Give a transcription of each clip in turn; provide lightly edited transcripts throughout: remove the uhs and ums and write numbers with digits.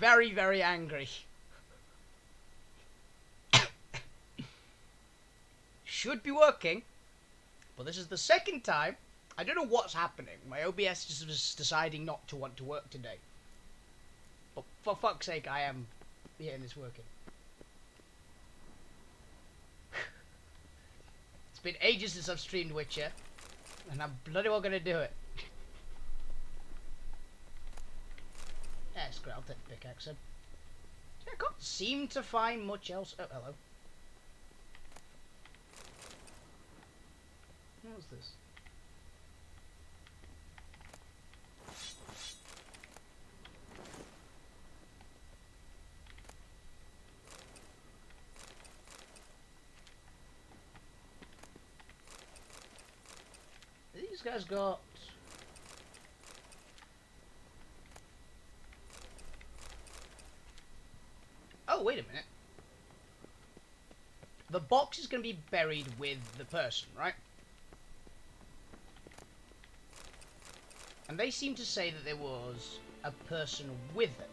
very, very angry. Should be working, but this is the second time. I don't know what's happening. My OBS just was deciding not to want to work today. But for fuck's sake, I am getting this working. It's been ages since I've streamed Witcher, and I'm bloody well gonna do it. Yeah, it's great. I'll take the pickaxe then. I can't seem to find much else. Oh, hello. What's this? These guys got... Oh, wait a minute. The box is going to be buried with the person, right? And they seem to say that there was a person with it.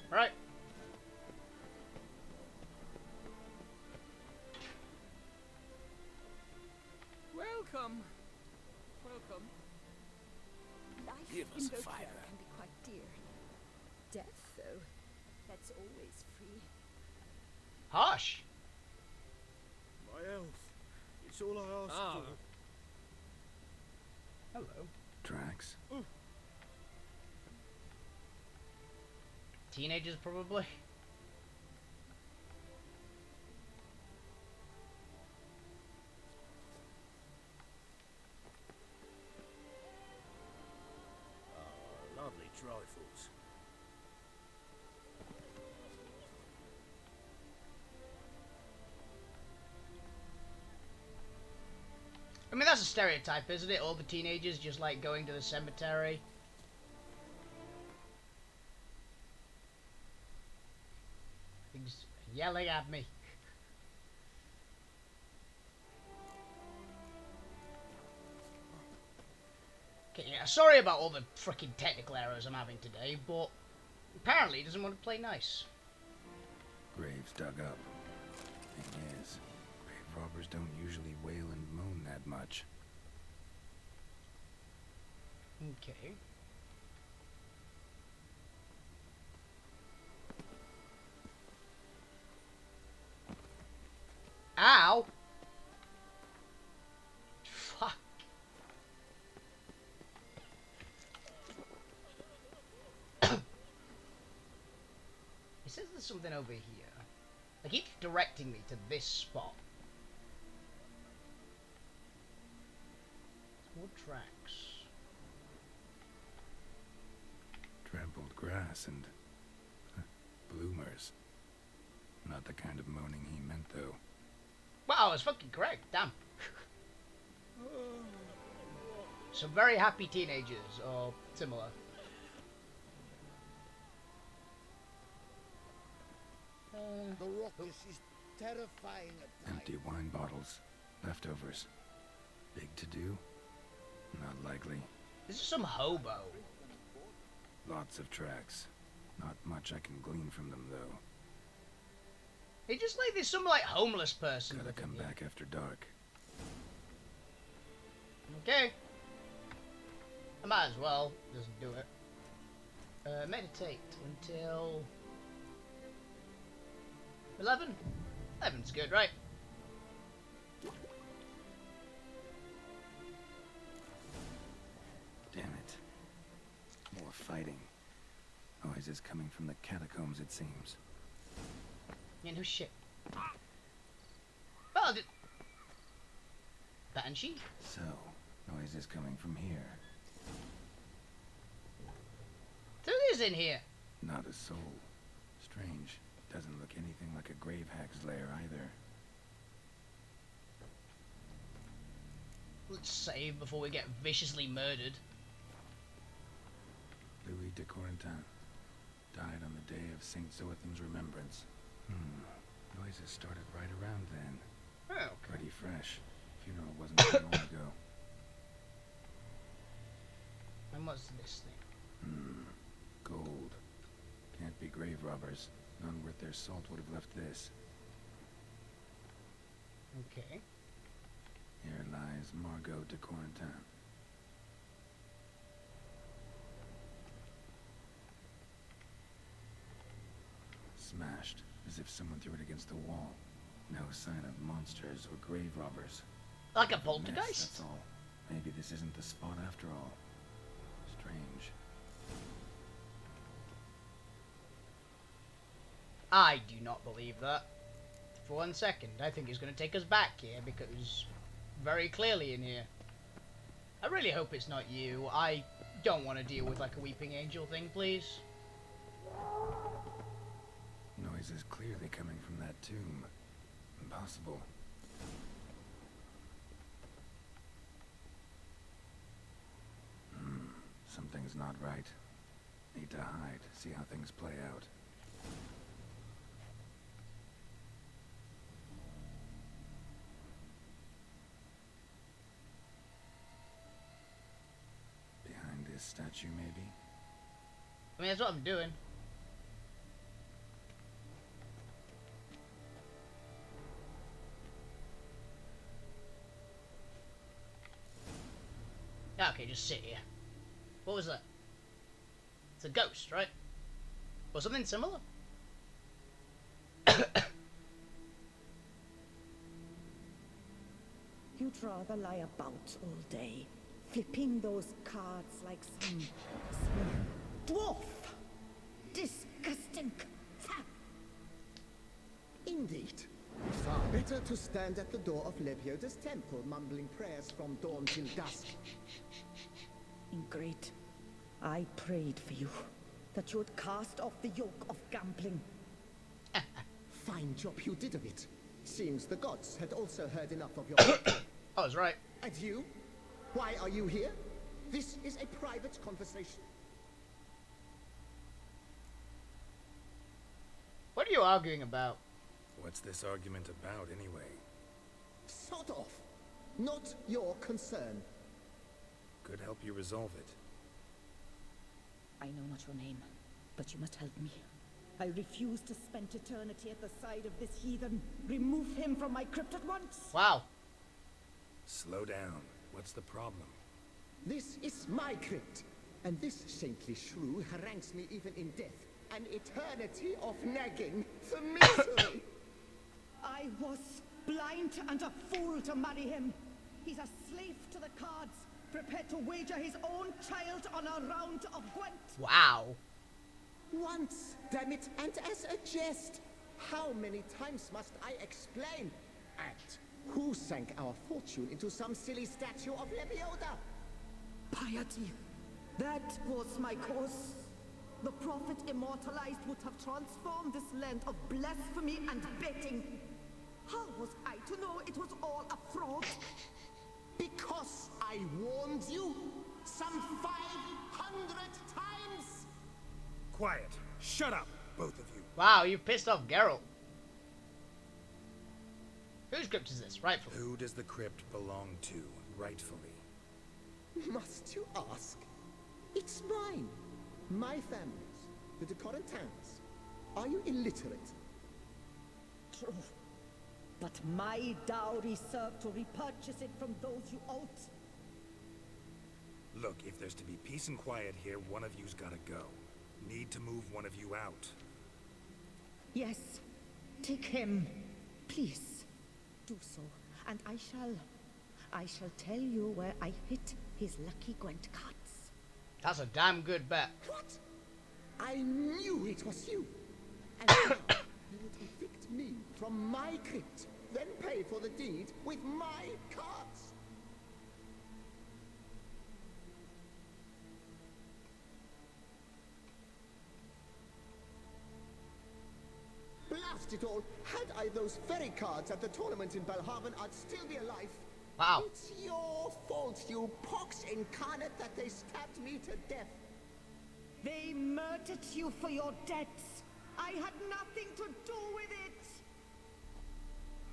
Right. Welcome. Welcome. Life Give in us a GOTY fire. can be quite dear. Death, though, that's always free. Harsh. My health. It's all I ask Ah. for. Hello. Tracks. Teenagers, probably. Oh, lovely trifles. I mean, that's a stereotype, isn't it? All the teenagers just like going to the cemetery. He's yelling at me. Okay, yeah, sorry about all the freaking technical errors I'm having today, but apparently he doesn't want to play nice. Graves dug up. Thing is, grave robbers don't usually wail and moan that much. Okay. Ow! Fuck. It says there's something over here. They keep directing me to this spot. More tracks. Trampled grass and bloomers. Not the kind of moaning he meant, though. Wow, I was fucking correct. Damn. Some very happy teenagers, or similar. The ruckus is terrifying at times. Empty wine bottles. Leftovers. Big to do? Not likely. This is some hobo. Lots of tracks. Not much I can glean from them, though. It's just like there's some like homeless person. Gotta living come here. back after dark. Okay. I might as well just do it. Meditate until 11. 11's good, right? Damn it. More fighting. Noises coming from the catacombs, it seems. Yeah, no shit. Well, Banshee? So, noises coming from here. Who is in here? Not a soul. Strange. Doesn't look anything like a grave hack's lair either. Let's save before we get viciously murdered. Louis de Corentin died on the day of Saint Zoethan's remembrance. Noises started right around then. Oh, okay. Pretty fresh. Funeral wasn't too long ago. was this thing? Gold. Can't be grave robbers. None worth their salt would have left this. Okay. Here lies Margot de Corentin. Smashed, as if someone threw it against the wall. No sign of monsters or grave robbers. Like a Mess, poltergeist? that's all. Maybe this isn't the spot after all. Strange. I do not believe that. For 1 second. I think he's going to take us back here because very clearly in here. I really hope it's not you. I don't want to deal with like a weeping angel thing, please. Noise is clearly coming from that tomb. Impossible. Something's not right. Need to hide, see how things play out. Behind this statue, maybe? I mean, that's what I'm doing. Okay, just sit here. What was that? It's a ghost, right? Or something similar? You'd rather lie about all day, flipping those cards like some dwarf. Disgusting. Indeed. Far better to stand at the door of Lebioda's temple, mumbling prayers from dawn till dusk. Ingrid, I prayed for you, that you would cast off the yoke of gambling. Fine job you did of it. Seems the gods had also heard enough of your... I was right. And you? Why are you here? This is a private conversation. What are you arguing about? What's this argument about, anyway? Sort of. Not your concern. Could help you resolve it. I know not your name, but you must help me. I refuse to spend eternity at the side of this heathen. Remove him from my crypt at once. Wow. Slow down. What's the problem? This is my crypt, and this saintly shrew harangues me even in death. An eternity of nagging for misery. I was blind and a fool to marry him. He's a slave to the cards, prepared to wager his own child on a round of Gwent. Wow. Once, damn it, and as a jest. How many times must I explain? And who sank our fortune into some silly statue of Lebioda? Piety. That was my cause. The prophet immortalized would have transformed this land of blasphemy and betting. How was I to know it was all a fraud? Because I warned you some 500 times. Quiet. Shut up, both of you. Wow, you pissed off Geralt. Whose crypt is this, rightfully? Who does the crypt belong to, rightfully? Must you ask? It's mine. My family's. The de Corentins. Are you illiterate? True. But my dowry served to repurchase it from those you owed. Look, if there's to be peace and quiet here, one of you's gotta go. Need to move one of you out. Yes. Take him. Please. Do so. And I shall tell you where I hid his lucky Gwent cards. That's a damn good bet. What? I knew it was you. And now you would evict me from my crypt, then pay for the deed with my cards. Blast it all! Had I those very cards at the tournament in Belhaven, I'd still be alive. Wow. It's your fault, you pox incarnate, that they stabbed me to death. They murdered you for your debts. I had nothing to do with it.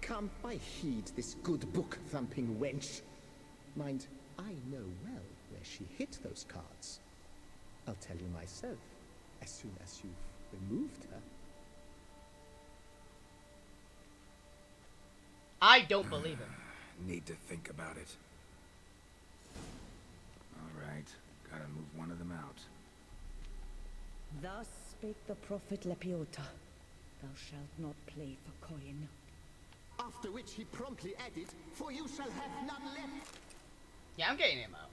Come, I heed this good book-thumping wench. Mind, I know well where she hid those cards. I'll tell you myself, as soon as you've removed her. I don't believe him. Need to think about it. Alright, gotta move one of them out. Thus spake the prophet Lepiota. Thou shalt not play for coin. After which he promptly added, for you shall have none left. Yeah, I'm getting him out.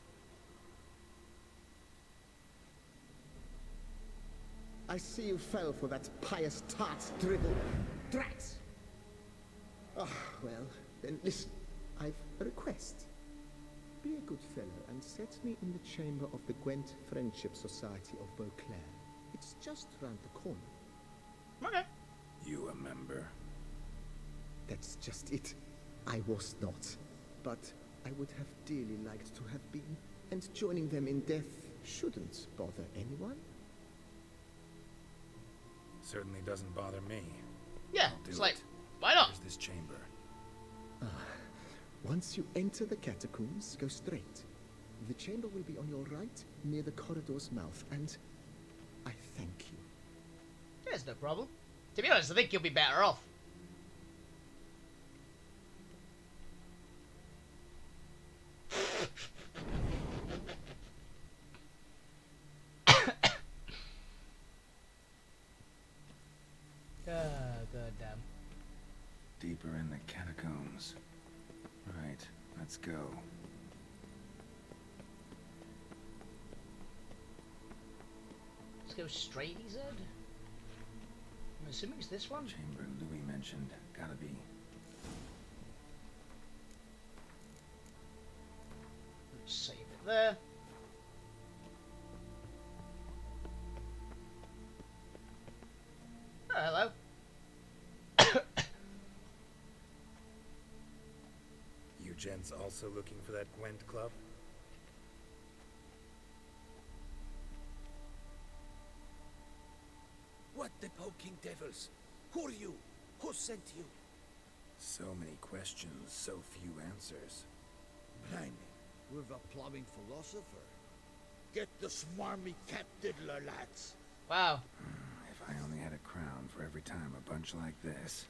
I see you fell for that pious tart's dribble. Drats! Ah, well, then listen. I've a request. Be a good fellow and set me in the chamber of the Gwent Friendship Society of Beauclair. It's just round the corner. Okay. You a member? That's just it. I was not. But I would have dearly liked to have been. And joining them in death shouldn't bother anyone. Certainly doesn't bother me. Yeah, I'll do it's like, it. why not? Where's this chamber? Once you enter the catacombs, go straight. The chamber will be on your right, near the corridor's mouth, and I thank you. There's no problem. To be honest, I think you'll be better off. God damn. Deeper in the catacombs. Right, let's go. Let's go straight, he said. I'm assuming it's this one. Chamber Louis mentioned. Gotta be. Let's save it there. Oh, hello. You gents also looking for that Gwent club? What the poking devils? Who are you? Who sent you? So many questions, so few answers. Blimey, we're the plumbing philosopher. Get the smarmy cat diddler, lads. Wow. If I only had a crown for every time a bunch like this.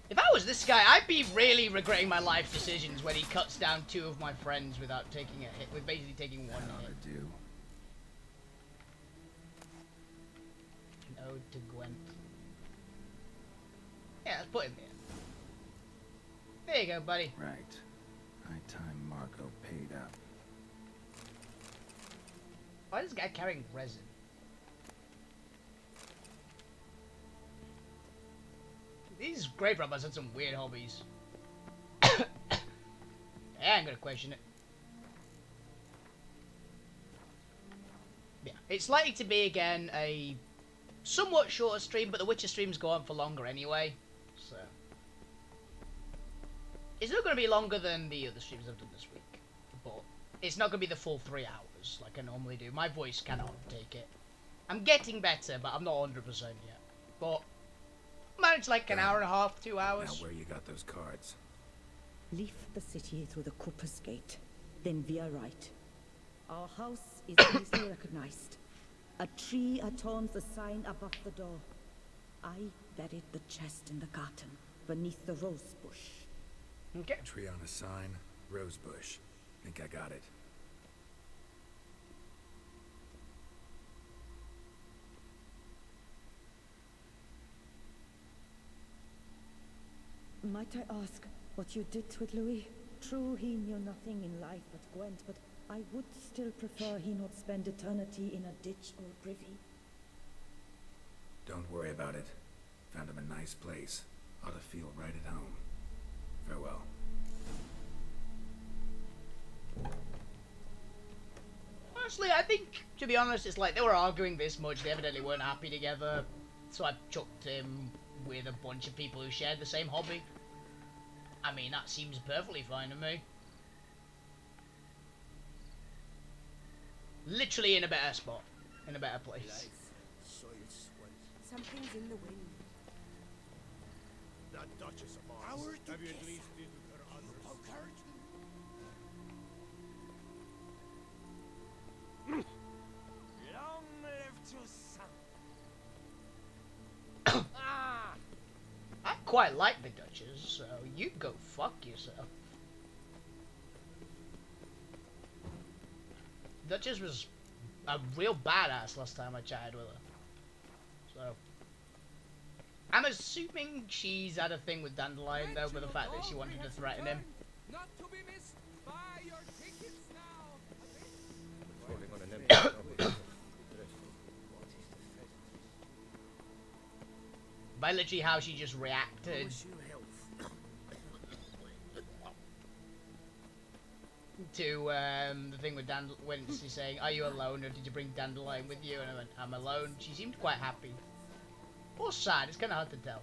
If I was this guy, I'd be really regretting my life decisions when he cuts down two of my friends without taking a hit, with basically taking one That ought hit. to do. An ode to Gwent. Yeah, let's put him here. There you go, buddy. Right. High time Marco paid up. Why is this guy carrying resin? These grave robbers had some weird hobbies. Yeah, I'm gonna question it. Yeah, it's likely to be again a somewhat shorter stream, but the Witcher streams go on for longer anyway, so it's not going to be longer than the other streams I've done this week, but it's not going to be the full 3 hours like I normally do. My voice cannot take it. I'm getting better, but I'm not 100% yet. But manage like an hour and a half, 2 hours. Now where you got those cards? Leave the city through the Cooper's Gate, then via right. Our house is easily recognized. A tree adorns the sign above the door. I buried the chest in the garden, beneath the rose bush. Okay. Tree on a sign, rose bush. Think I got it. Might I ask what you did with Louis? True, he knew nothing in life but Gwent, but I would still prefer he not spend eternity in a ditch or privy. Don't worry about it. Found him a nice place. Ought to feel right at home. Farewell. Honestly, I think, to be honest, it's like they were arguing this much, they evidently weren't happy together, so I chucked him with a bunch of people who shared the same hobby. I mean, that seems perfectly fine to me. Literally in a better spot, in a better place. Life, soil, swell. Something's in the wind. The that Duchess of Mars. Have you at least visited her under postcard? Long live Toussaint. I quite like the Duchess, so you go fuck yourself. Duchess was a real badass last time I chatted with her. So I'm assuming she's had a thing with Dandelion though, with the fact that she wanted to threaten him. Not to be missed. Buy your tickets now. By literally how she just reacted to the thing with Dandelion when she's saying, "Are you alone, or did you bring Dandelion with you?" And I went, "I'm alone." She seemed quite happy. Or sad, it's kind of hard to tell.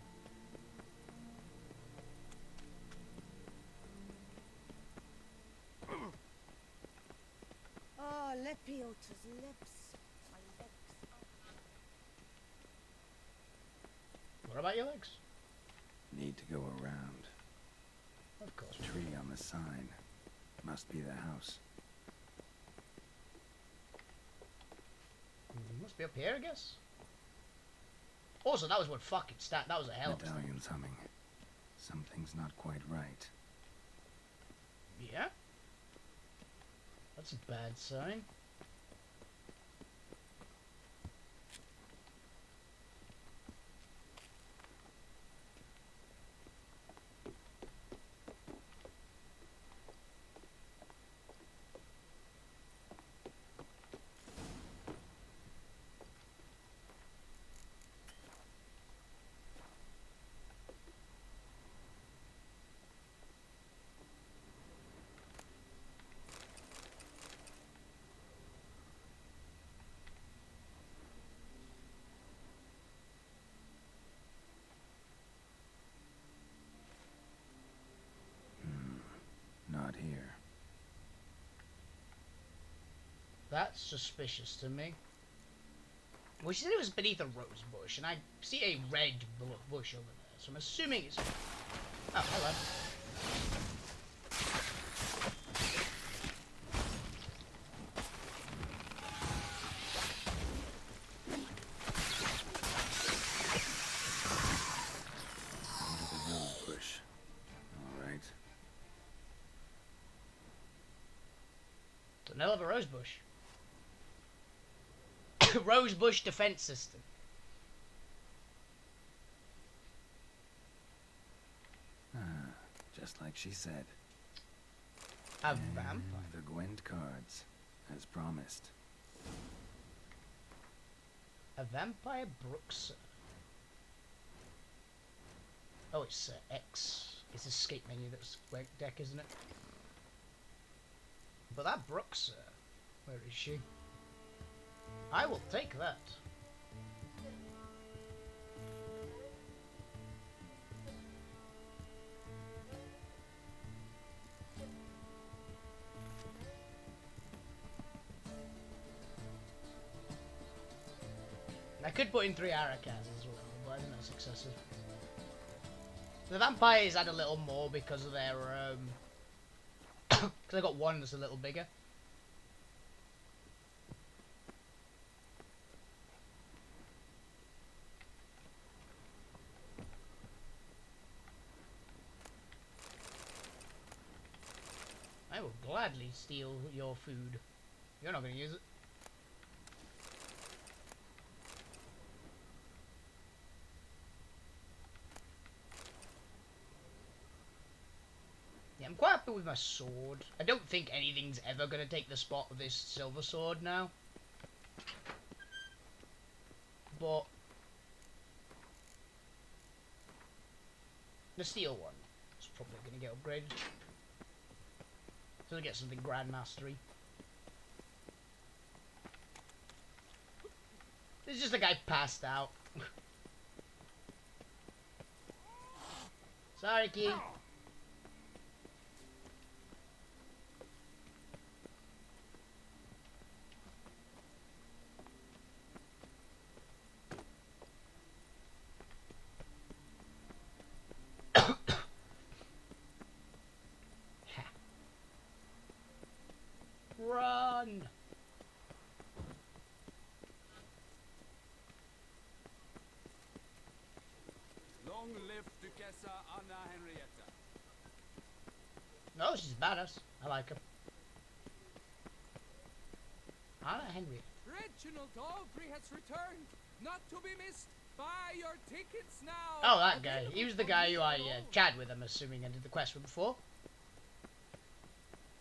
Oh, Lepiota's lips. My legs. What about your legs? Need to go around. Of course. Tree on the sign. Must be the house. Must be up here, I guess. Also, that was what fucking stat. That was a hell of a stat. Medallion's humming. Something's not quite right. Yeah? That's a bad sign. Not here. That's suspicious to me. Well, she said it was beneath a rose bush, and I see a red bush over there, so I'm assuming it's... Oh, hello. Under the rose bush. All right. It's an hell of a rose bush. Rose bush defense system. Just like she said. A And vampire. the Gwent cards, as promised. A vampire Brooks. Oh, it's X. It's escape menu that's deck, isn't it? But that Brooks, where is she? I will take that. I could put in 3 Arakaz as well, but I think that's excessive. The vampires add a little more because of their, because I got one that's a little bigger. I will gladly steal your food. You're not going to use it. Yeah, I'm quite happy with my sword. I don't think anything's ever going to take the spot of this silver sword now. But the steel one is probably going to get upgraded. So we get something Grand Mastery. There's just a guy passed out. Sorry, Key. Long live Duchessa Anna Henrietta. No, she's badass. I like her. Anna Henry. Reginald Aubrey has returned, not to be missed. Buy your tickets now. Oh, that guy. He was the Available guy who for I me alone. chatted with, I'm assuming, and did the quest with before.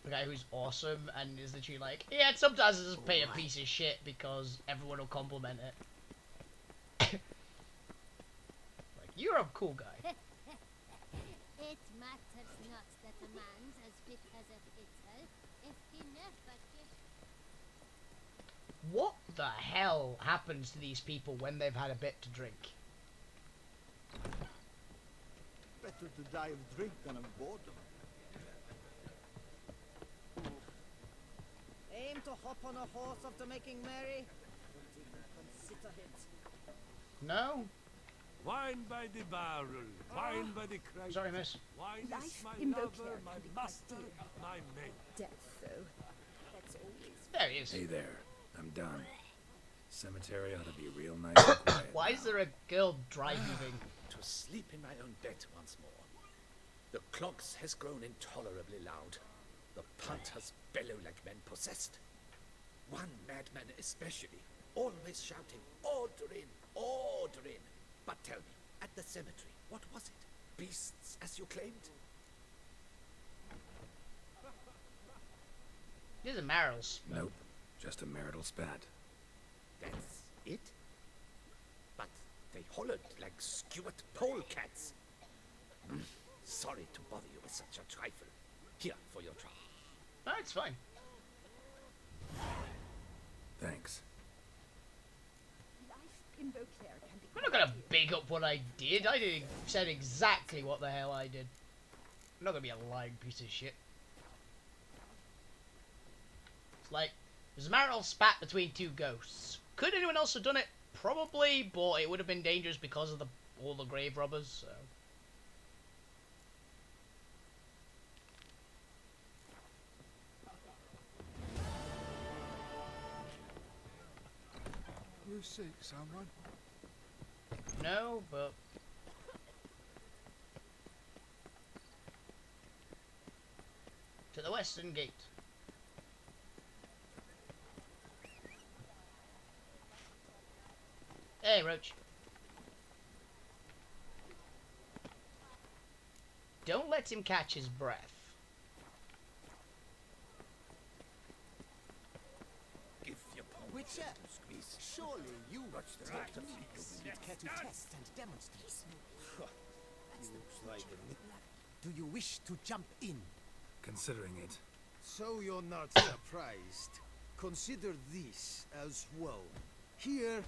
The guy who's awesome and is literally like, yeah, sometimes I just pay a piece of shit because everyone will compliment it. Like, you're a cool guy. It matters not that a man's as fit as a fiddle, if he never gets What the hell happens to these people when they've had a bit to drink? Better to die of drink than of boredom. Aim to hop on a horse after making merry? Don't even consider it. No? Wine by the barrel, wine by the crack. Sorry, miss. Wine is Life my in lover, Beauclair my can be quite master, dear. my mate. Death, though, that's always There he is. Hey there, I'm done. Cemetery ought to be real nice and quiet. Why is there a girl dry heaving? To sleep in my own bed once more. The clogs has grown intolerably loud. The punters bellow like men possessed. One madman especially, always shouting, "Order in! Order in!" But tell me, at the cemetery, what was it? Beasts, as you claimed? This is Meryl's. Nope, just a marital spat. That's it? But they hollered like Stuart polecats. Sorry to bother you with such a trifle. Here for your trouble. No, it's fine. Thanks. life in Beauclair can be I'm not quite gonna dear. big up what I did. Said exactly what the hell I did. I'm not gonna be a lying piece of shit. It's like, there's a marital spat between two ghosts. Could anyone else have done it? Probably, but it would have been dangerous because of all the grave robbers, so. You seek someone? No, but to the western gate. Hey, Roach. Don't let him catch his breath. Give your palm Witcher, to squeeze. surely you Watch the take right the of lead. You'd care to test and demonstrate. Looks like a... Do you wish to jump in? Considering it, So you're not surprised. Consider this as well. Here,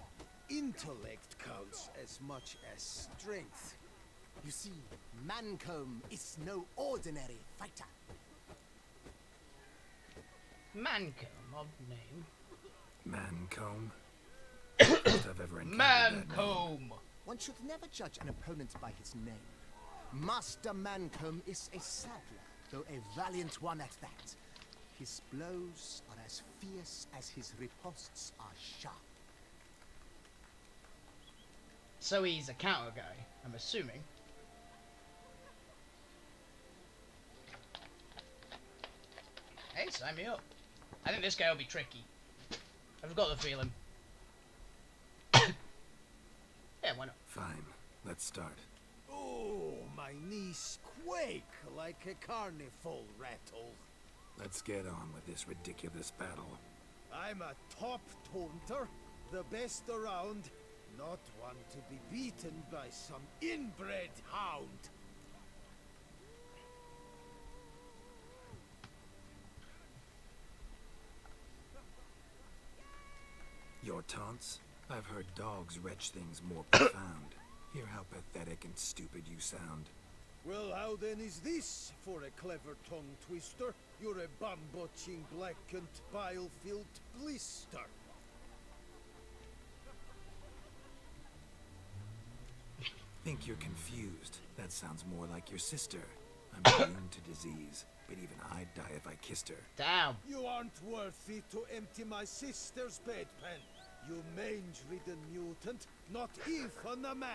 intellect counts as much as strength. You see, Mancomb is no ordinary fighter. Mancomb of name. Mancomb. First I've ever encountered that name. Mancomb! One should never judge an opponent by his name. Master Mancomb is a saddler, though a valiant one at that. His blows are as fierce as his riposts are sharp. So he's a counter guy, I'm assuming. Hey, sign me up. I think this guy will be tricky. I've got the feeling. Yeah, why not? Fine, let's start. Oh, my knees quake like a carnival rattle. Let's get on with this ridiculous battle. I'm a top taunter, the best around, not one to be beaten by some inbred hound. Your taunts? I've heard dogs retch things more profound. Hear how pathetic and stupid you sound. Well, how then is this for a clever tongue twister? You're a bum-botching, blackened, bile-filled blister. Think you're confused. That sounds more like your sister. I'm immune to disease, but even I'd die if I kissed her. Damn. You aren't worthy to empty my sister's bedpan. You mange-ridden mutant, not even a man.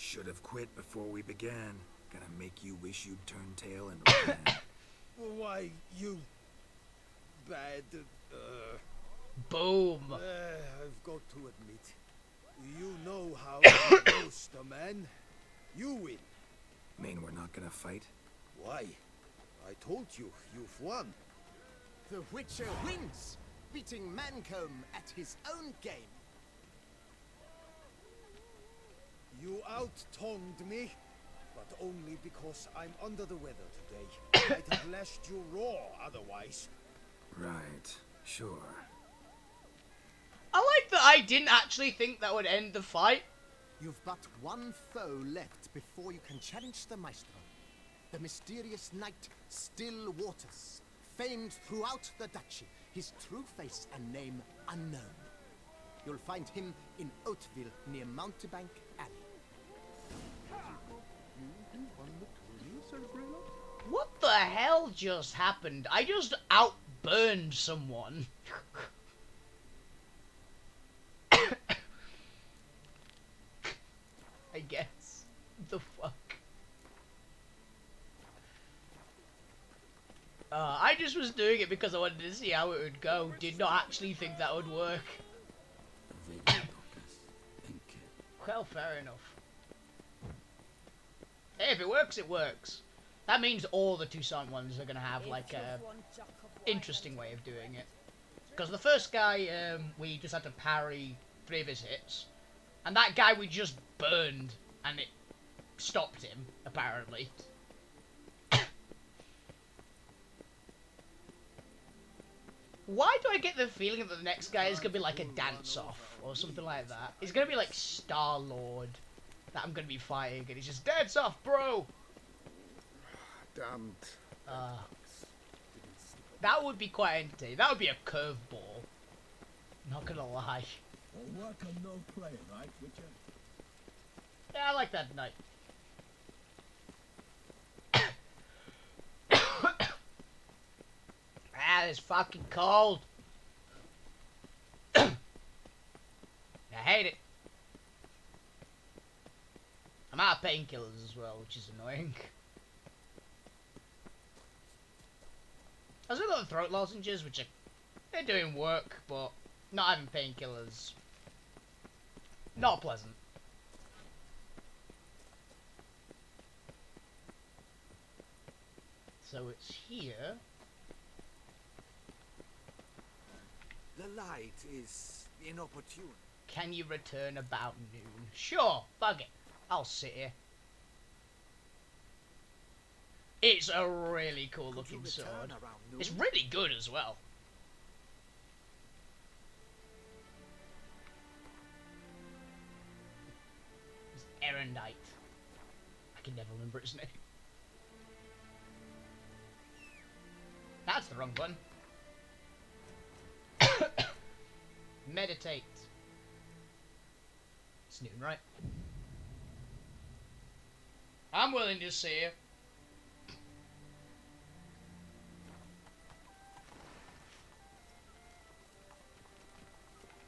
Should have quit before we began. Gonna make you wish you'd turned tail and ran. Why, you bad. Boom. I've got to admit, you know how to roast a man. You win. Mean we're not gonna fight? Why? I told you, you've won. The Witcher wins, beating Mancomb at his own game. You out-tongued me, but only because I'm under the weather today. I'd have lashed you raw otherwise. Right, sure. I like that I didn't actually think that would end the fight. You've but one foe left before you can challenge the Maestro. The mysterious knight, Still Waters, famed throughout the duchy, his true face and name unknown. You'll find him in Oatville near Mountebank Alley. What the hell just happened? I just outburned someone. I guess. The fuck? I just was doing it because I wanted to see how it would go. Did not actually think that would work. Well, fair enough. Hey, if it works, it works. That means all the Toussaint ones are gonna have like a interesting way of doing it. Because the first guy, we just had to parry 3 of his hits, and that guy we just burned, and it stopped him apparently. Why do I get the feeling that the next guy is gonna be like a dance-off or something like that? He's gonna be like Star-Lord that I'm gonna be fighting, and he's just dance off, bro. Damned. That would be quite entertaining. That would be a curveball. Not gonna lie. All work and no play, right, Witcher? Yeah, I like that knight. Ah, it's fucking cold. I hate it. I'm out of painkillers as well, which is annoying. I still got the throat lozenges, which are they're doing work, but not having painkillers, not pleasant. So it's here. The light is inopportune. Can you return about noon? Sure, bug it. I'll sit here. It's a really cool looking sword. It's really good as well. It's Erendite. I can never remember his name. That's the wrong one. Meditate. It's noon, right? I'm willing to see you.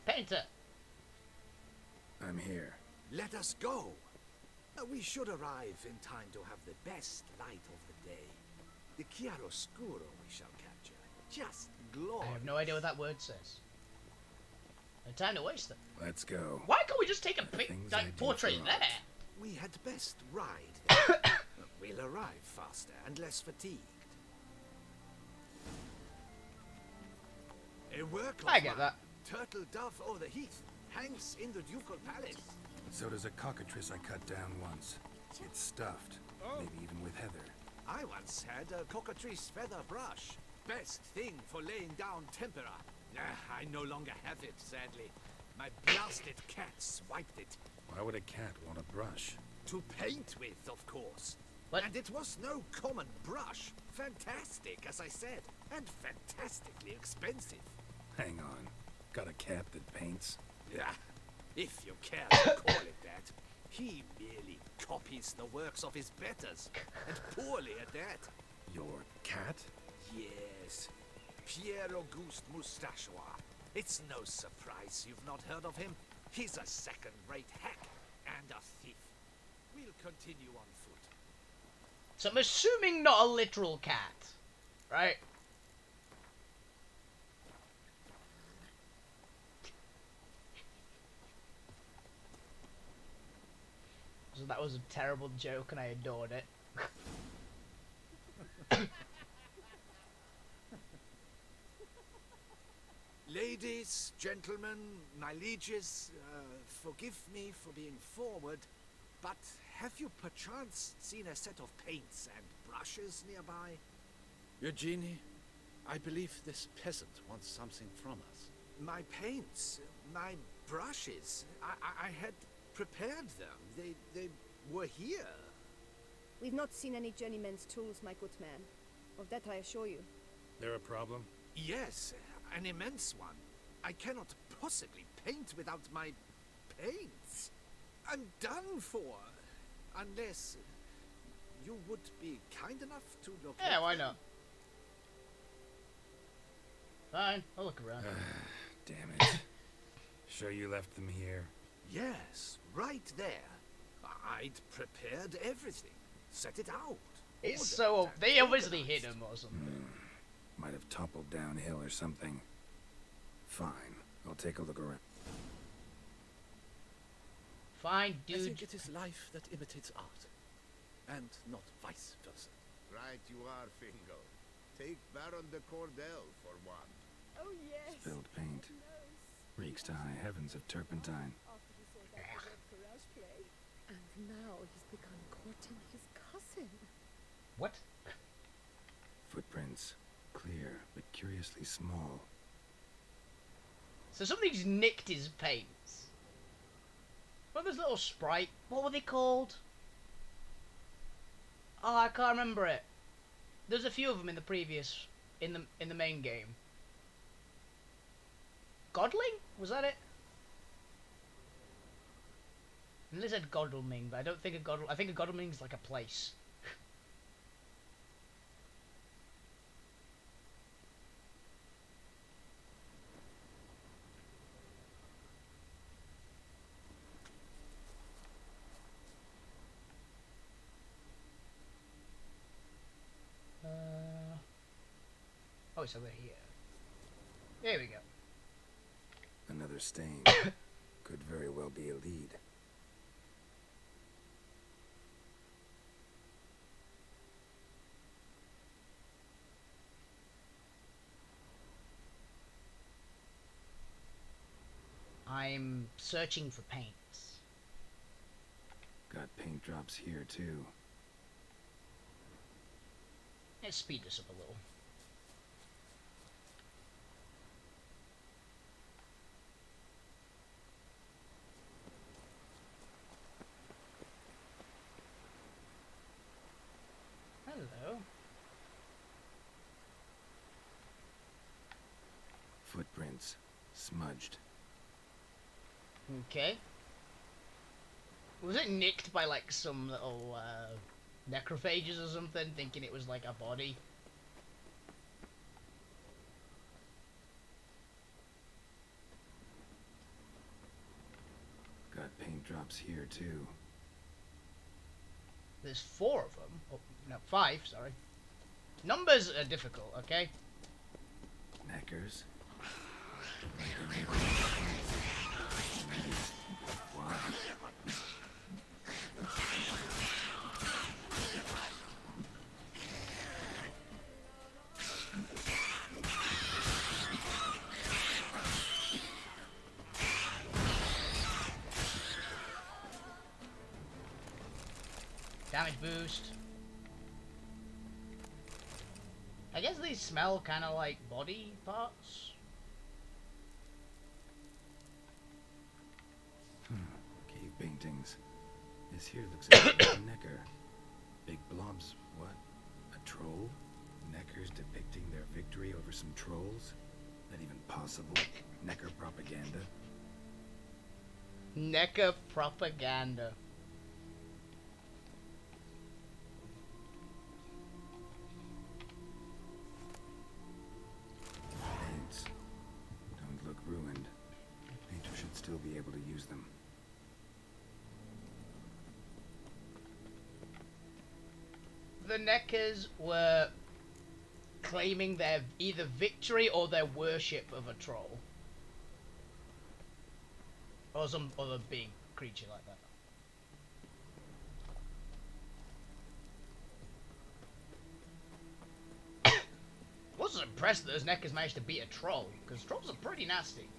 Painter. I'm here. Let us go. We should arrive in time to have the best light of the day. The chiaroscuro we shall capture. Just glory. I have no idea what that word says. No time to waste them. Let's go. Why can't we just take a Things I do portrait for there? art. We had best ride there. We'll arrive faster and less fatigued. A work of I get mine. that. Turtle dove o'er the heath hangs in the ducal palace. So does a cockatrice I cut down once. It's stuffed, maybe even with heather. I once had a cockatrice feather brush. Best thing for laying down tempera. I no longer have it, sadly. My blasted cat swiped it. Why would a cat want a brush? To paint with, of course. What? And it was no common brush. Fantastic, as I said. And fantastically expensive. Hang on. Got a cat that paints? Yeah, if you care to call it that. He merely copies the works of his betters. And poorly at that. Your cat? Yes. Pierre-Auguste Moustachois. It's no surprise you've not heard of him. He's a second-rate hack and a thief. We'll continue on foot. So I'm assuming not a literal cat, right? So that was a terrible joke and I adored it. Ladies, gentlemen, my lieges, forgive me for being forward, but have you perchance seen a set of paints and brushes nearby? Eugenie, I believe this peasant wants something from us. My paints, my brushes, I had prepared them. They were here. We've not seen any journeyman's tools, my good man. Of that I assure you. There a problem? Yes, an immense one. I cannot possibly paint without my paints. I'm done for. Unless you would be kind enough to look. Yeah, why not? Fine, I'll look around. Damn it. Sure you left them here? Yes, right there. I'd prepared everything. Set it out. It's Ordered so... and They obviously organized. hit him or something. Might have toppled downhill or something. Fine. I'll take a look around. Fine, I dude. think it is life that imitates art, and not vice versa. Right you are, Fingo. Take Baron de Cordell for one. Oh yes. Spilled paint. Reeks to high heavens of turpentine. After he saw that red courage play. And now he's begun courting his cousin. What? Footprints. Clear, but curiously small. So something's nicked his paints. What those little sprite? What were they called? Oh, I can't remember it. There's a few of them in the previous, in the main game. Godling? Was that it? And they said Godalming, but I don't think I think a Godalming's like a place. Oh, it's over here. There we go. Another stain. Could very well be a lead. I'm searching for paints. Got paint drops here too. Let's speed this up a little. Hello. Footprints. Smudged. Okay. Was it nicked by like some little necrophages or something, thinking it was like a body? Got paint drops here too. There's 4 of them. Oh, no, 5, sorry. Numbers are difficult, okay? Knackers. Wow. Damage boost. I guess these smell kind of like body parts. Cave paintings. This here looks like a necker. Big blobs. What? A troll? Neckers depicting their victory over some trolls? That even possible? Necker propaganda? NECA propaganda. Paints. Don't look ruined. Painter should still be able to use them. the Neckers were claiming their either victory or their worship of a troll. Or some other big creature like that. I wasn't impressed that those Neckers managed to beat a troll, because trolls are pretty nasty.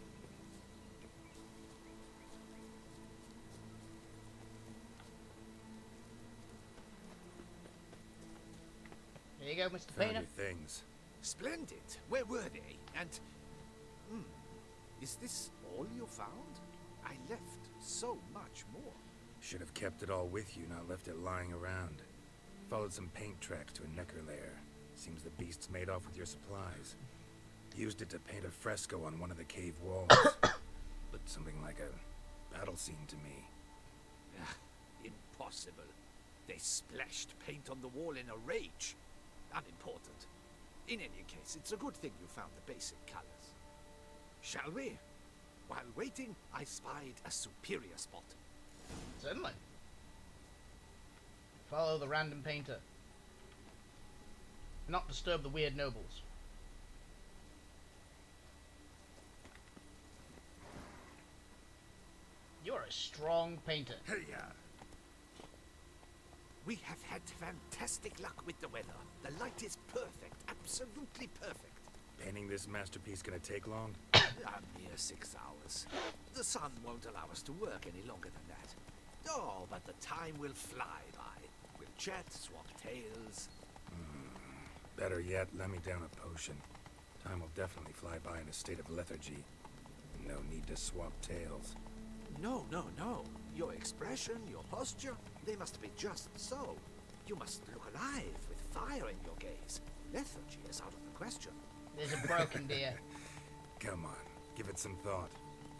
There you go, Mr. Found Painter. your things. Splendid. Where were they? And... is this all you found? I left so much more. Should have kept it all with you, not left it lying around. Followed some paint tracks to a Necker lair. Seems the beast's made off with your supplies. Used it to paint a fresco on one of the cave walls. Looked something like a battle scene to me. Impossible. They splashed paint on the wall in a rage. Unimportant. In any case, it's a good thing you found the basic colors. Shall we? While waiting, I spied a superior spot. Certainly. Follow the random painter. Not disturb the weird nobles. You're a strong painter. Hey-ya. We have had fantastic luck with the weather. The light is perfect, absolutely perfect. Painting this masterpiece gonna take long? A mere 6 hours. The sun won't allow us to work any longer than that. Oh, but the time will fly by. We'll chat, swap tales. Better yet, let me down a potion. Time will definitely fly by in a state of lethargy. No need to swap tales. No, no, no. Your expression, your posture, they must be just so. You must look alive with fire in your gaze. Lethargy is out of the question. There's a broken deer. Come on, give it some thought.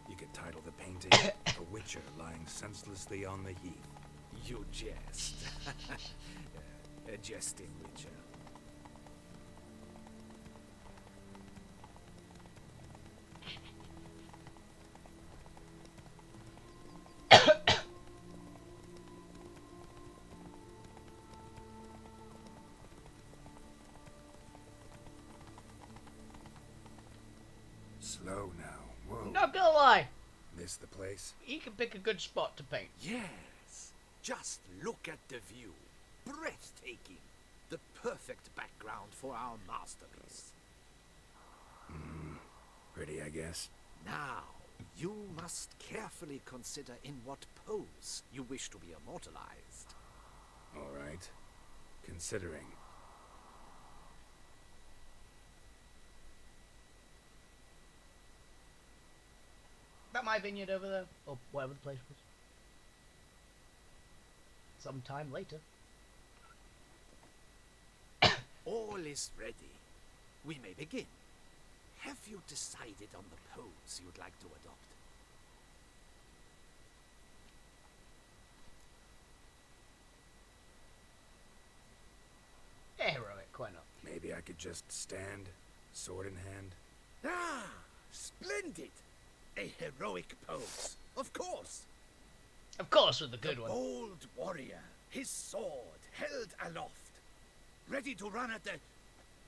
You could title the painting, A Witcher Lying Senselessly on the Heath. You jest. A jesting witcher. Slow now. Whoa. Not gonna lie, This the place? he can pick a good spot to paint. Yes. Just look at the view. Breathtaking. The perfect background for our masterpiece. Pretty, I guess. Now, you must carefully consider in what pose you wish to be immortalized. All right. Considering. That my vineyard over there, or whatever the place was. Sometime later. All is ready. We may begin. Have you decided on the pose you'd like to adopt? Heroic, why not? Maybe I could just stand, sword in hand. Ah, splendid! A heroic pose, of course. Of course, with the good one. Old warrior, his sword held aloft, ready to run at the,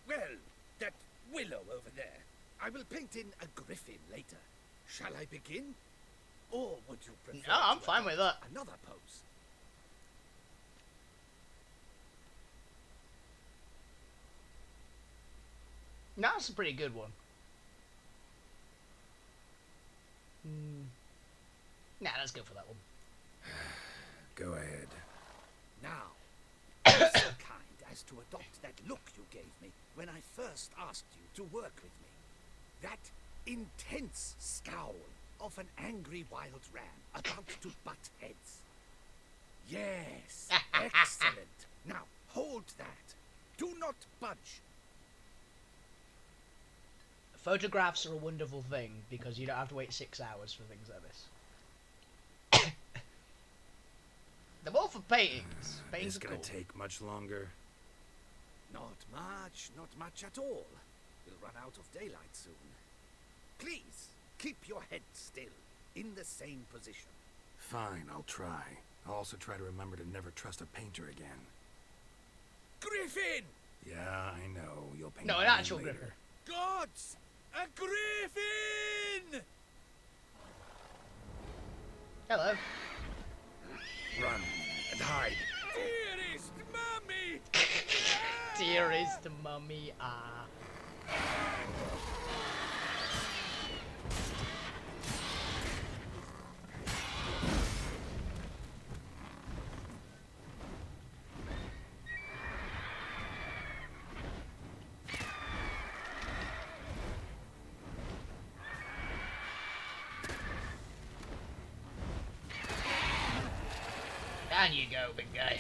well, that willow over there. I will paint in a griffin later. Shall I begin? Or would you prefer No, I'm to fine with that. adopt another pose? No, that's a pretty good one. Nah, let's go for that one. Go ahead. Now, be so kind as to adopt that look you gave me when I first asked you to work with me. That intense scowl of an angry wild ram about to butt heads. Yes, excellent. Now, hold that. Do not budge. Photographs are a wonderful thing because you don't have to wait 6 hours for things like this. They're more for paintings. Paintings Is are gonna cool. take much longer? Not much at all. We'll run out of daylight soon. Please, keep your head still, in the same position. Fine, I'll try. I'll also try to remember to never trust a painter again. griffin! Yeah, I know. You'll paint No, an me actual later. griffin. Gods! A griffin! Hello. Run and hide. Dearest mummy! Dearest mummy, ah. Down you go, big guy.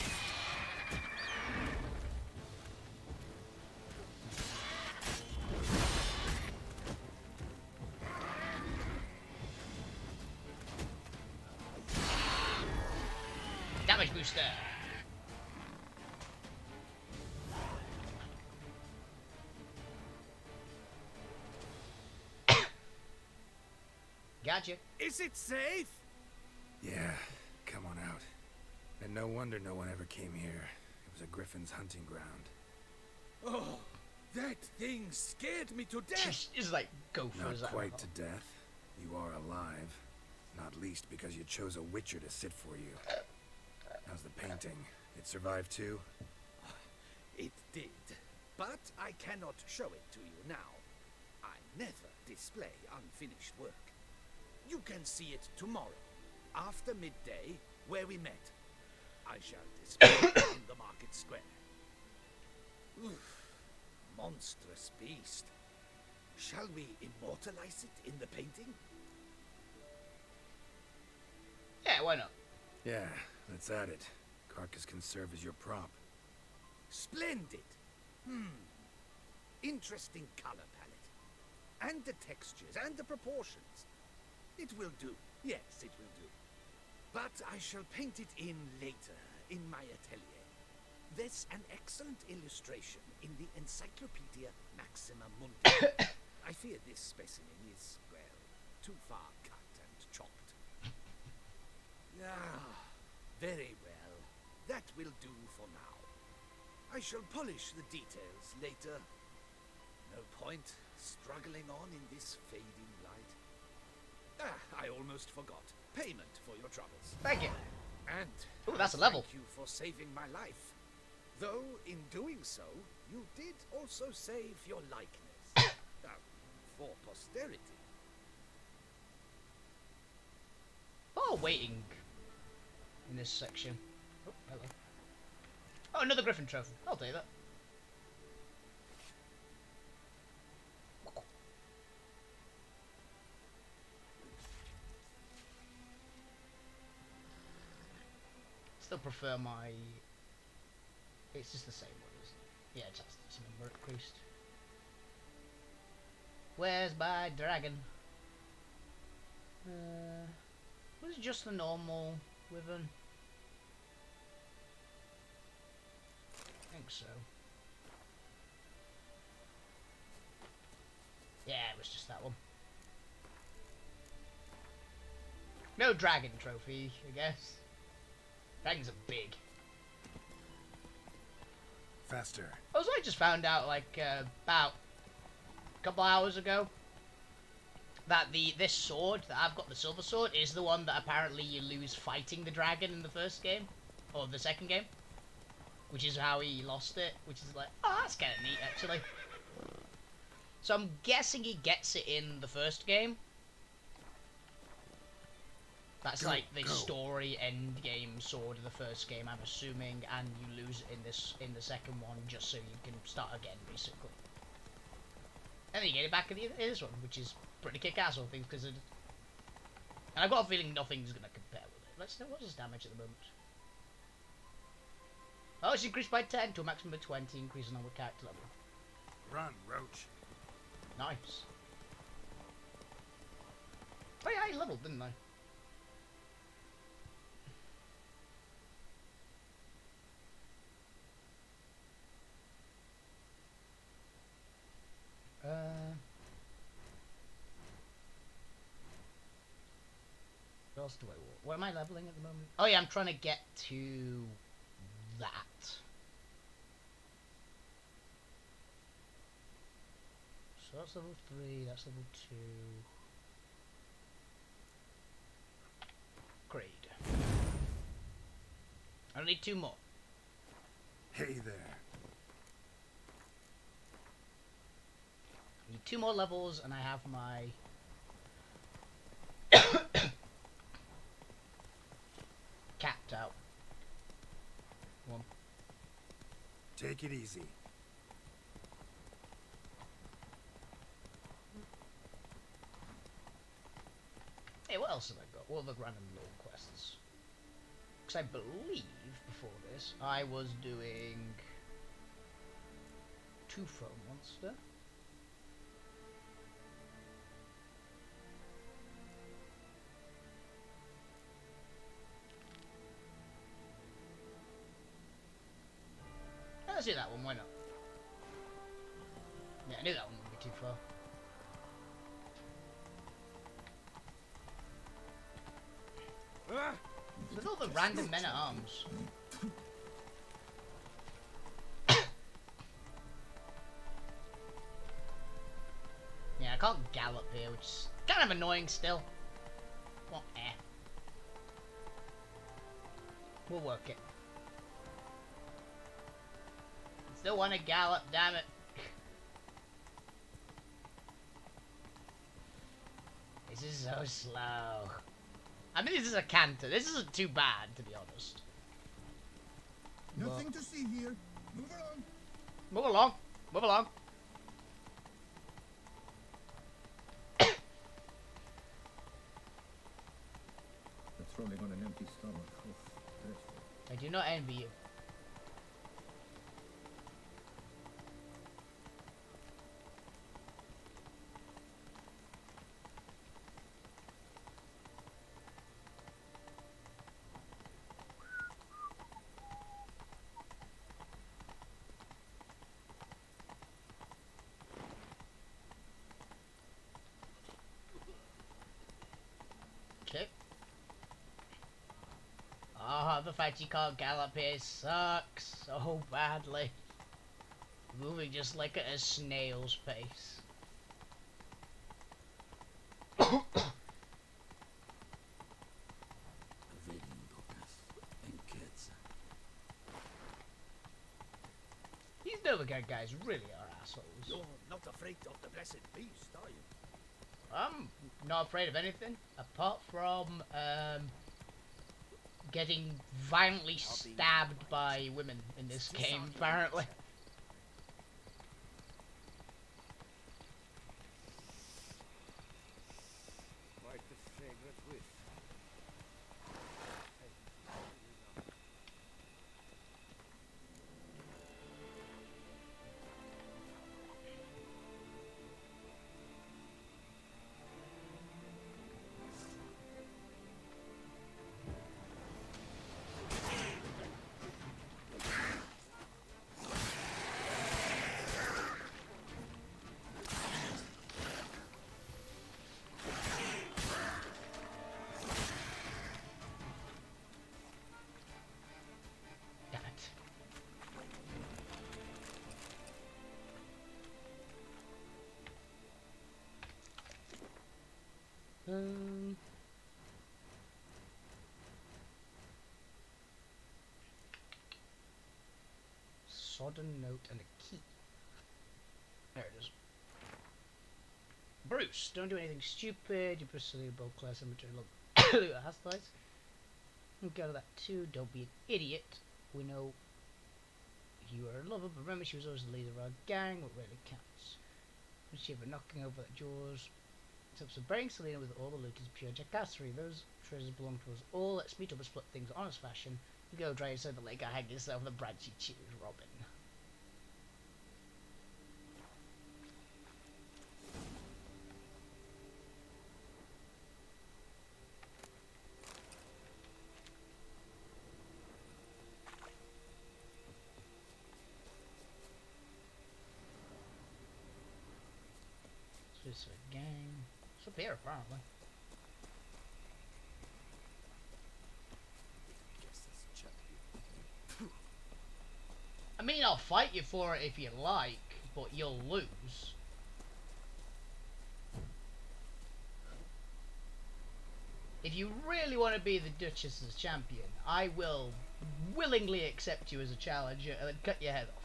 Damage booster. Gotcha. Is it safe? Yeah, come on out. And no wonder no one ever came here. It was a griffin's hunting ground. Oh, that thing scared me to death. It's like gophers. Not quite to death. You are alive. Not least because you chose a witcher to sit for you. How's the painting? It survived too? It did, but I cannot show it to you now. I never display unfinished work. You can see it tomorrow, after midday, where we met. I shall display it in the market square. Oof, monstrous beast. Shall we immortalize it in the painting? Yeah, why not? Yeah, let's add it. Carcass can serve as your prop. Splendid. Interesting color palette. And the textures and the proportions. It will do. Yes, it will do. But I shall paint it in later, in my atelier. There's an excellent illustration in the Encyclopedia Maxima Mundi. I fear this specimen is, well, too far cut and chopped. Ah, very well. That will do for now. I shall polish the details later. No point struggling on in this fading light. Ah, I almost forgot. Payment for your troubles. Thank you. And Ooh, that's a level. thank you for saving my life. Though, in doing so, you did also save your likeness. For posterity. Oh, waiting in this section. Oh, hello. Oh, another Griffin trophy. I'll take that. Still prefer my... It's just the same one, isn't it? Yeah, it's just number increased. Where's my dragon? Was it just the normal wyvern? I think so. Yeah, it was just that one. No dragon trophy, I guess. Dragons are big. Faster. Also, I just found out, like, about a couple hours ago, that this sword, that I've got, the silver sword, is the one that apparently you lose fighting the dragon in the first game, or the second game, which is how he lost it, which is like, oh, that's kind of neat, actually. So I'm guessing he gets it in the first game. That's like the story end game sword of the first game, I'm assuming, and you lose it in the second one just so you can start again, basically. And then you get it back in this one, which is pretty kick-ass, all things considered. And I've got a feeling nothing's gonna compare with it. Let's know what's his damage at the moment. Oh, it's increased by 10 to a maximum of 20, increasing on the character level. Run, Roach. Nice. Oh yeah, I leveled, didn't I? What else do I want? What am I leveling at the moment? Oh yeah, I'm trying to get to that. So that's level 3, that's level 2. Grade. I need 2 more. Hey there. I need 2 more levels and I have my capped out. One. Take it easy. Hey, what else have I got? What are the random little quests? Because I believe before this I was doing Two-Throw Monster. Let's do that one, why not? Yeah, I knew that one would be too far. There's all the random men-at-arms. Yeah, I can't gallop here, which is kind of annoying still. Well, we'll work it. Still want to gallop, damn it. This is so slow. I mean, this is a canter. This isn't too bad, to be honest. Nothing to see here. Move along. Move along. Move along. That's rolling on an empty stomach. Oof, dreadful. I do not envy you. Okay. Ah, the fact you can't gallop here sucks so badly. Moving just like at a snail's pace. These Novigrad guys really are assholes. You're not afraid of the blessed beast, are you? I'm not afraid of anything apart from getting violently stabbed by women in this game, apparently. Quite the fragrant whiff. Damn it. Sodden note and a key. There it is. Bruce, don't do anything stupid. You pursue both class and material hostiles. Go to that too. Don't be an idiot. We know you are a lover, but remember she was always the leader of our gang. What really counts. When she ever knocking over that doors. Tips of burying Selena with all the loot is pure jackassery. Those treasures belong to us all. Let's meet up and split things honest fashion. You go dry yourself the leg, I hang yourself the branch you choose, Robin. So it's a gang. It's up here apparently. I mean, I'll fight you for it if you like, but you'll lose. if you really want to be the Duchess's champion, I will willingly accept you as a challenger and then cut your head off.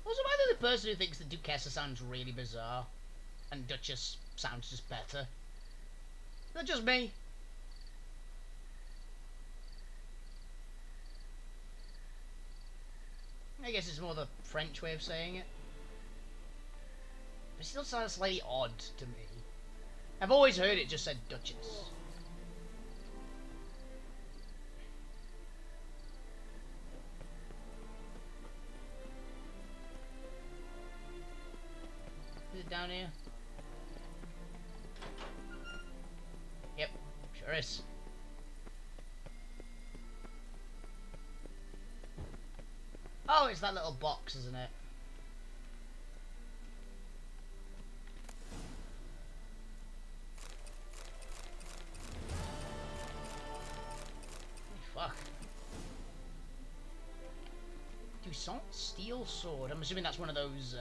Also, am I the person who thinks that Duchessa sounds really bizarre and Duchess sounds just better? Is that just me? I guess it's more the French way of saying it. It still sounds slightly odd to me. I've always heard it just said Duchess. Is it down here? Yep, sure is. Oh, it's that little box, isn't it? Fuck. Toussaint steel sword. I'm assuming that's one of those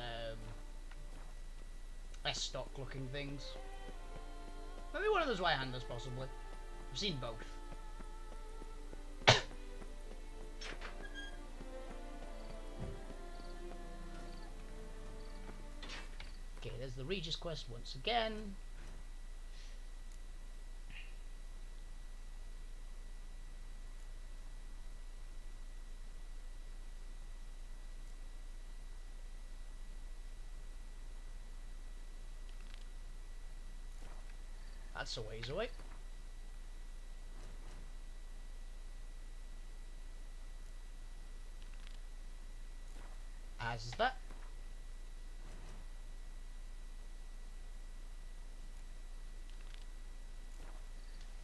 less stock looking things. Maybe one of those right handers, possibly. I've seen both. Okay, there's the Regis quest once again. That's a ways away. As is that.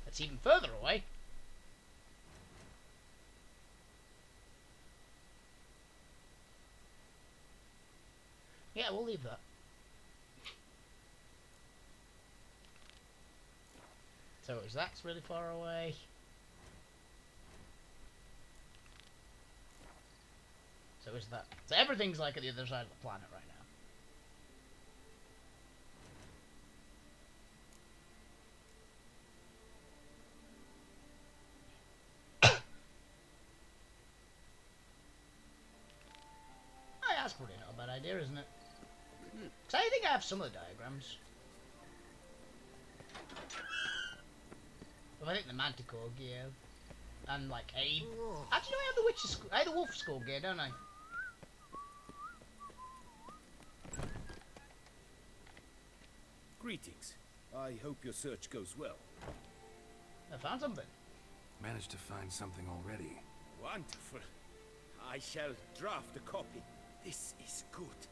That's even further away. Yeah, we'll leave that. So that's really far away. So is that. So everything's like at the other side of the planet right now. Oh, yeah, that's probably not a bad idea, isn't it? So I think I have some of the diagrams. But I think the Manticore gear and like a. Actually, no, I have the Witch's. I have the Wolf Skull gear, don't I? Greetings. I hope your search goes well. I found something. Managed to find something already. Wonderful. I shall draft a copy. This is good.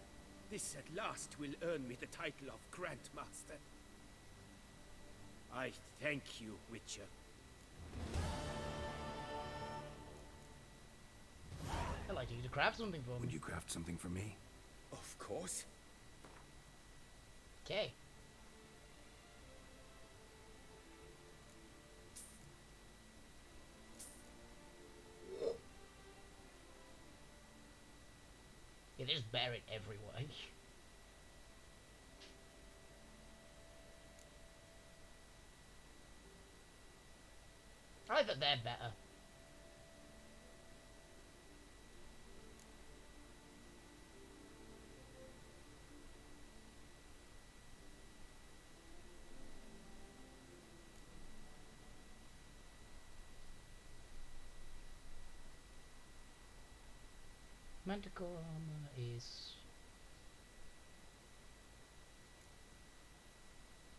This at last will earn me the title of Grandmaster. I thank you, Witcher. I'd like you to craft something for me. Would you craft something for me? Of course. Okay. Yeah, they just bear it every way. I like that they're better. Manticore armor is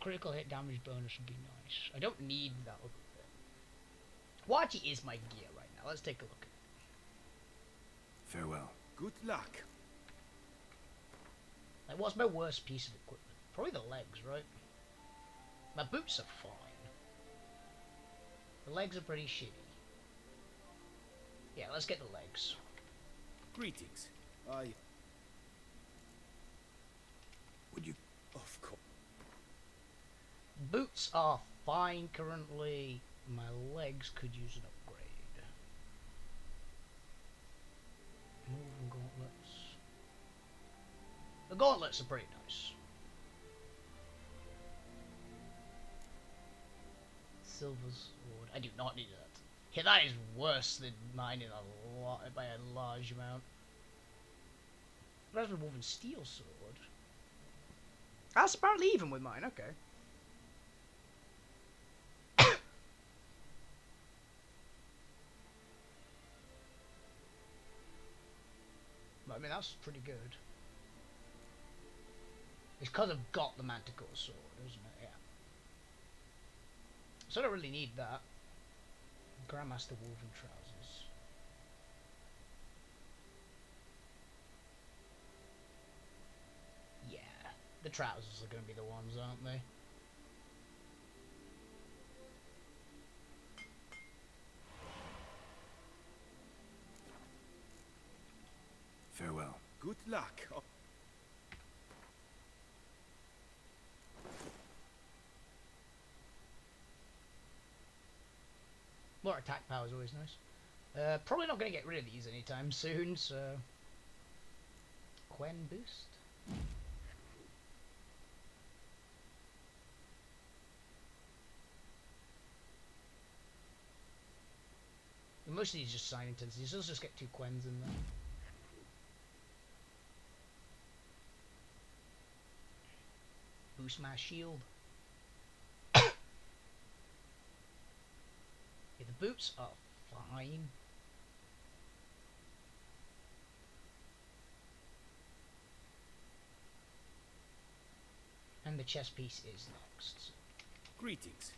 critical hit damage bonus would be nice. I don't need that other thing. What actually is my gear right now? Let's take a look. Farewell. Good luck. Like, what's my worst piece of equipment? Probably the legs, right? My boots are fine. The legs are pretty shitty. Yeah, let's get the legs. Greetings. Would you... Of course. boots are fine currently. My legs could use an upgrade. Moving gauntlets. The gauntlets are pretty nice. Silver sword. I do not need that. Yeah, that is worse than mine in a lot, by a large amount. That's a woven steel sword. That's apparently even with mine. Okay. I mean, that's pretty good. It's because I've got the Manticore sword, isn't it? Yeah. So I don't really need that. Grandmaster woven trousers. Yeah, the trousers are going to be the ones, aren't they? Farewell. Good luck. Oh, More attack power is always nice. Probably not going to get rid of these anytime soon, so... Quen boost? Most of these just sign intensities, so let's just get 2 Quens in there. Boost my shield. Yeah, the boots are fine. And the chest piece is next. Greetings.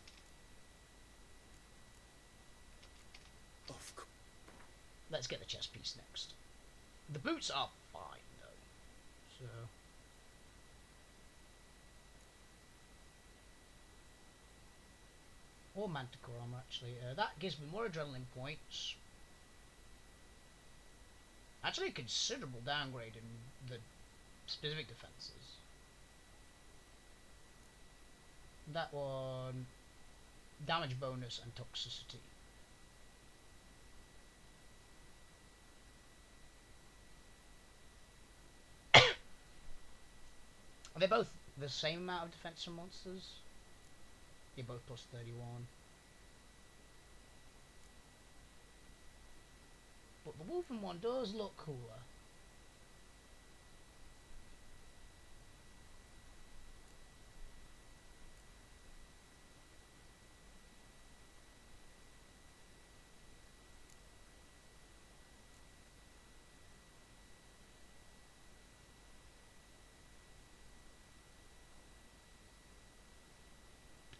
Of course. Let's get the chest piece next. The boots are fine though. So or Manticore armor actually. That gives me more adrenaline points. Actually a considerable downgrade in the specific defenses. That one, damage bonus and toxicity. Are they both the same amount of defense from monsters? You're both plus 31. But the woven one does look cooler.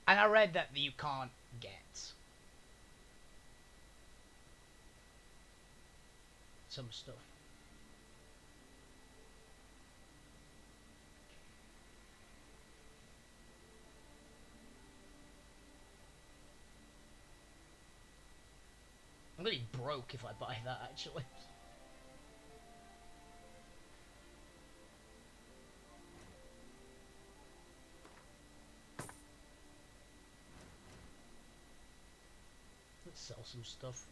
And I read that you can't get some stuff. I'm gonna be broke if I buy that actually. Let's sell some stuff.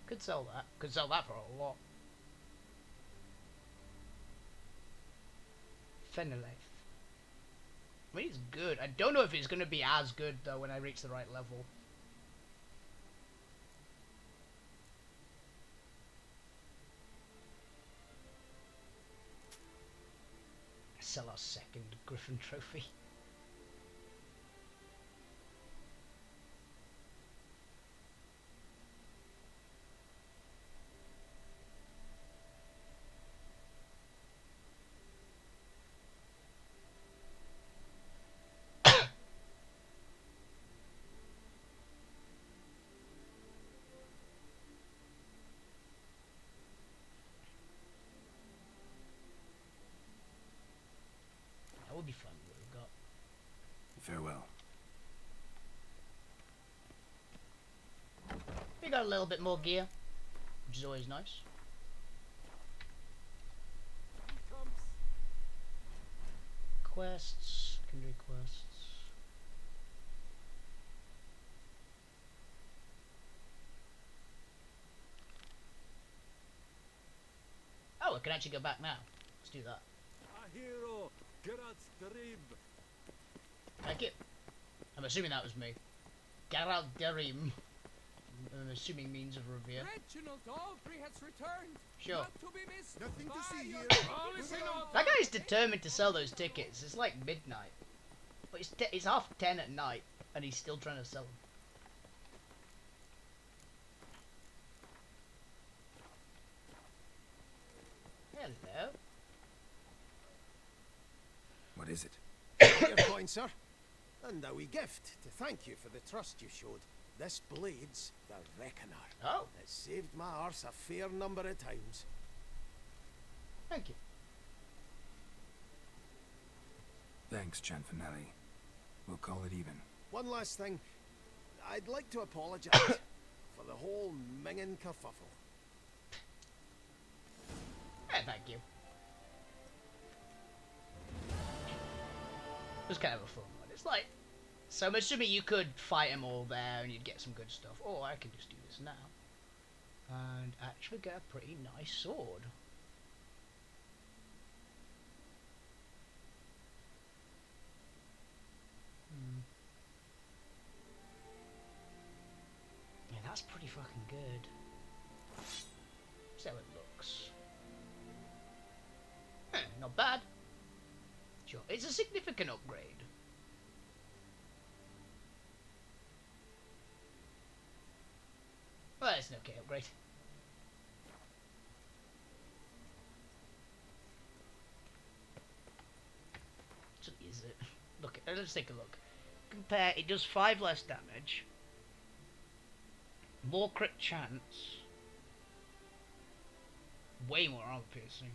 Could sell that. Could sell that for a lot. Fenelith. I mean, it's good. I don't know if it's going to be as good, though, when I reach the right level. Sell our second Griffin trophy. Farewell. We got a little bit more gear, which is always nice. Quests, secondary quests. Oh, I can actually go back now. Let's do that. A hero, Gerard's dream. Thank you. I'm assuming that was me. Geralt Derim. I'm assuming means of revere. Reginald Aubrey has returned. Sure. Not to be missed. Nothing to by see your here. All is in order. That guy's determined to sell those tickets. It's like midnight. But it's 10:30 at night, and he's still trying to sell them. Hello. What is it? Your coin, sir. And a wee gift to thank you for the trust you showed. This blade's the Reckoner. Oh. It saved my arse a fair number of times. Thank you. Thanks, Chanfinelli. We'll call it even. One last thing. I'd like to apologise for the whole mingin' kerfuffle. Thank you. It was kind of a fun one. It's like, so I'm assuming you could fight them all there and you'd get some good stuff. Or I can just do this now and actually get a pretty nice sword. Yeah, that's pretty fucking good. See how it looks. Not bad. Sure, it's a significant upgrade. Well, it's an okay upgrade. So is it? Look, let's take a look. Compare. It does 5 less damage. More crit chance. Way more armor piercing.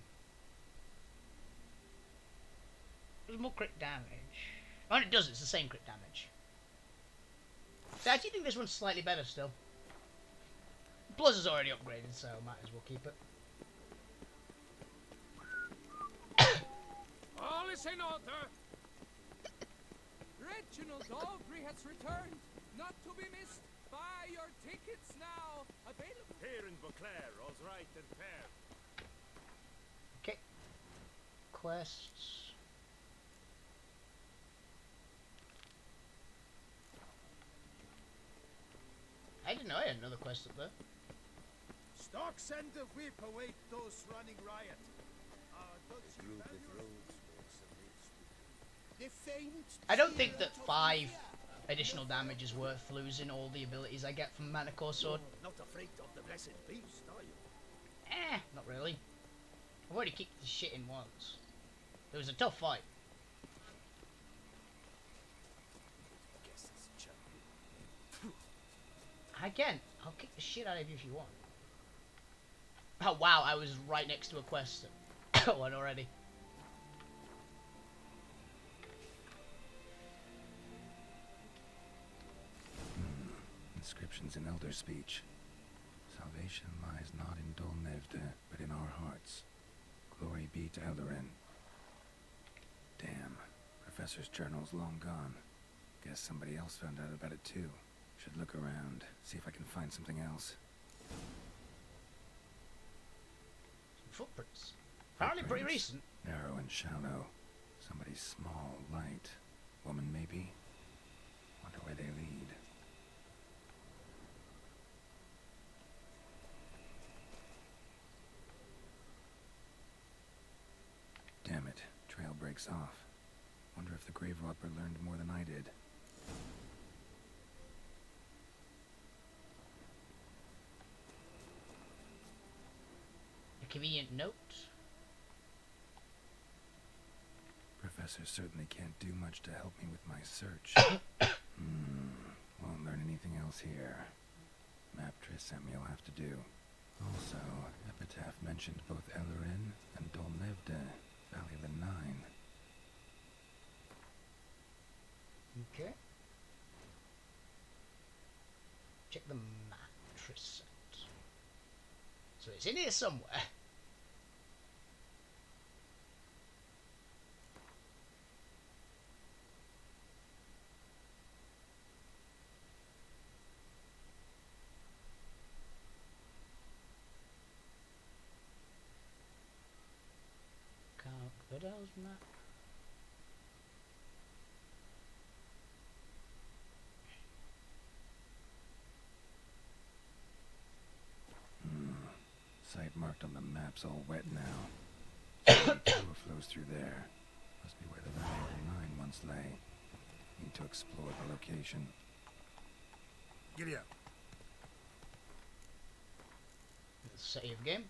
There's more crit damage. Oh, and it does, it's the same crit damage. So I actually think this one's slightly better still. Plus is already upgraded, so might as well keep it. All is in order. Reginald Aubrey has returned. Not to be missed. Buy your tickets now. Available Here in Beauclair, all's right and fair. Okay. Quests. I didn't know I had another quest up there. Stocks and the whip await those running riot. I don't think that 5 additional damage is worth losing all the abilities I get from Manicore Sword. Not afraid of the blessed beast, are you? Not really. I've already kicked the shit in once. It was a tough fight. Again, I'll kick the shit out of you if you want. Oh wow, I was right next to a quest that one already. Inscriptions in Elder speech. Salvation lies not in Dol Nevde, but in our hearts. Glory be to Eldarin. Damn, Professor's journal's long gone. Guess somebody else found out about it too. Should look around, see if I can find something else. Some footprints. Apparently pretty recent. Narrow and shallow. Somebody small, light. Woman maybe? Wonder where they lead. Damn it, trail breaks off. Wonder if the grave robber learned more than I did. A convenient note. Professor certainly can't do much to help me with my search. Won't learn anything else here. Map Trisem you'll have to do. Also, Epitaph mentioned both Eldarin and Dol Nevde, Valley of the Nine. Check the mattress set. So it's in here somewhere. Fidel's map. Site marked on the map's all wet now. Sewer flows through there. Must be where the Valley of the Nine once lay. Need to explore the location. Giddy up. Save game.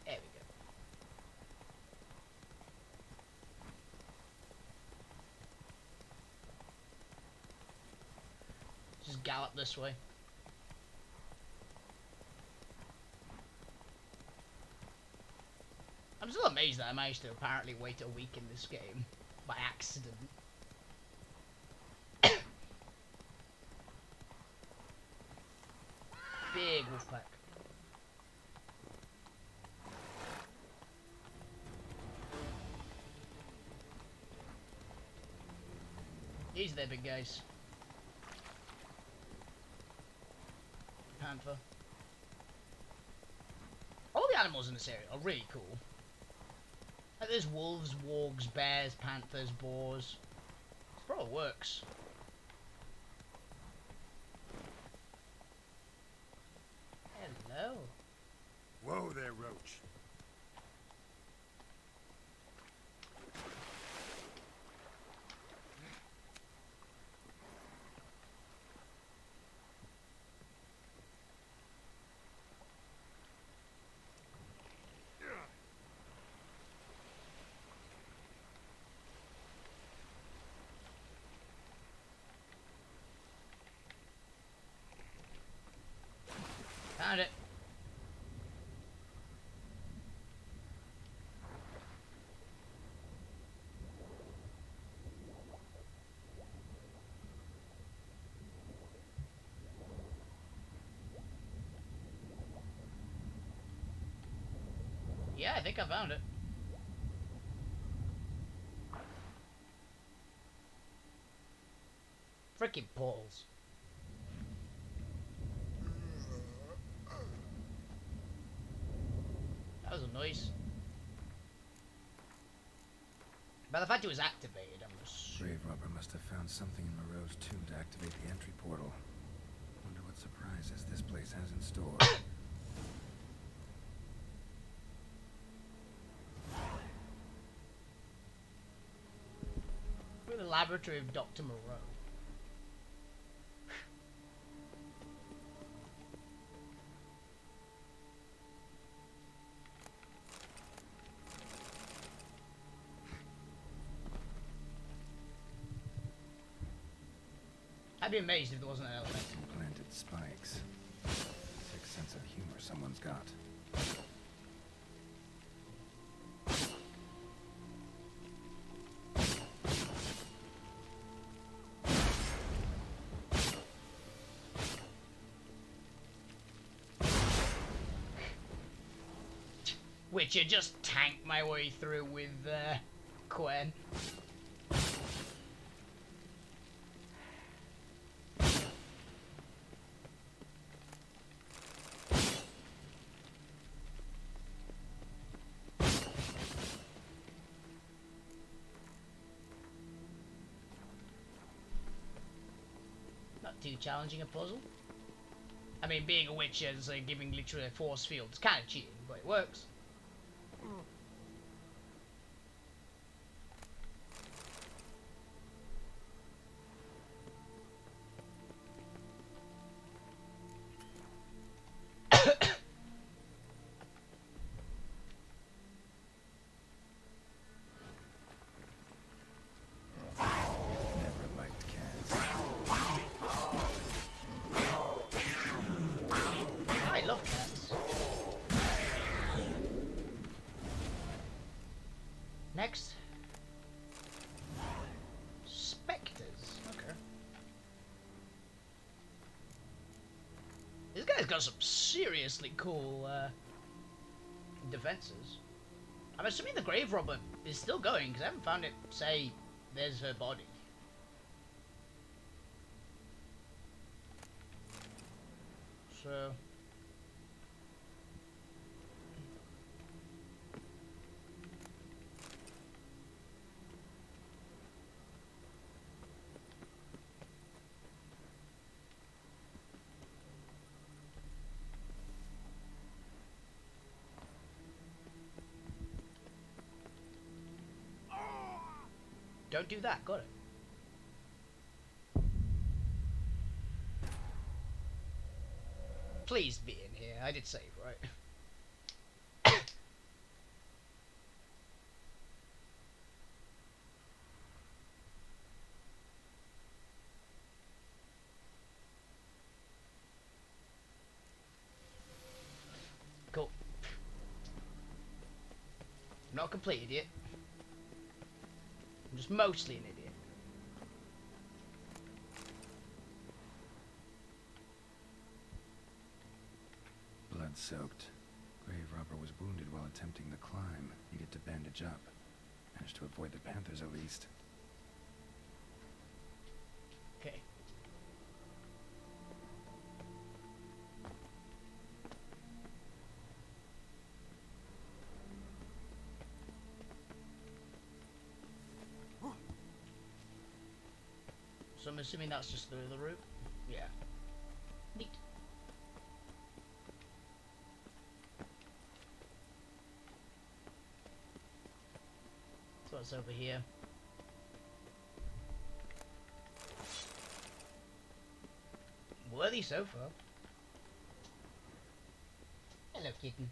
There we go. Just gallop this way. I'm still amazed that I managed to apparently wait a week in this game by accident. Big wolf pack. These are their big guys. Panther. All the animals in this area are really cool. Like there's wolves, wargs, bears, panthers, boars. It probably works. Hello. Whoa there, Roach. Found it. Yeah, I think I found it. Freaking portals. That was a noise. By the fact it was activated, I'm just... Grave robber must have found something in Moreau's tomb to activate the entry portal. Wonder what surprises this place has in store. We're in the laboratory of Dr. Moreau. I'd be amazed if there wasn't an element. Implanted spikes. Sick sense of humor someone's got. Which I just tanked my way through with Quen. Not too challenging a puzzle. I mean, being a witch and like, giving literally a force field is kind of cheating, but it works. Never liked cats. next? Spectres. Okay. This guy's got some seriously cool defenses. I'm assuming the grave robber is still going because I haven't found it say there's her body. So don't do that, got it. Please be in here. I did save, right? Cool. I'm not a complete idiot. I'm just mostly an idiot. Blood-soaked. Grave robber was wounded while attempting the climb. Needed to bandage up. Managed to avoid the panthers at least. Okay. So I'm assuming that's just the route? Yeah. Neat. So what's over here? Worthy so far. Hello, kitten.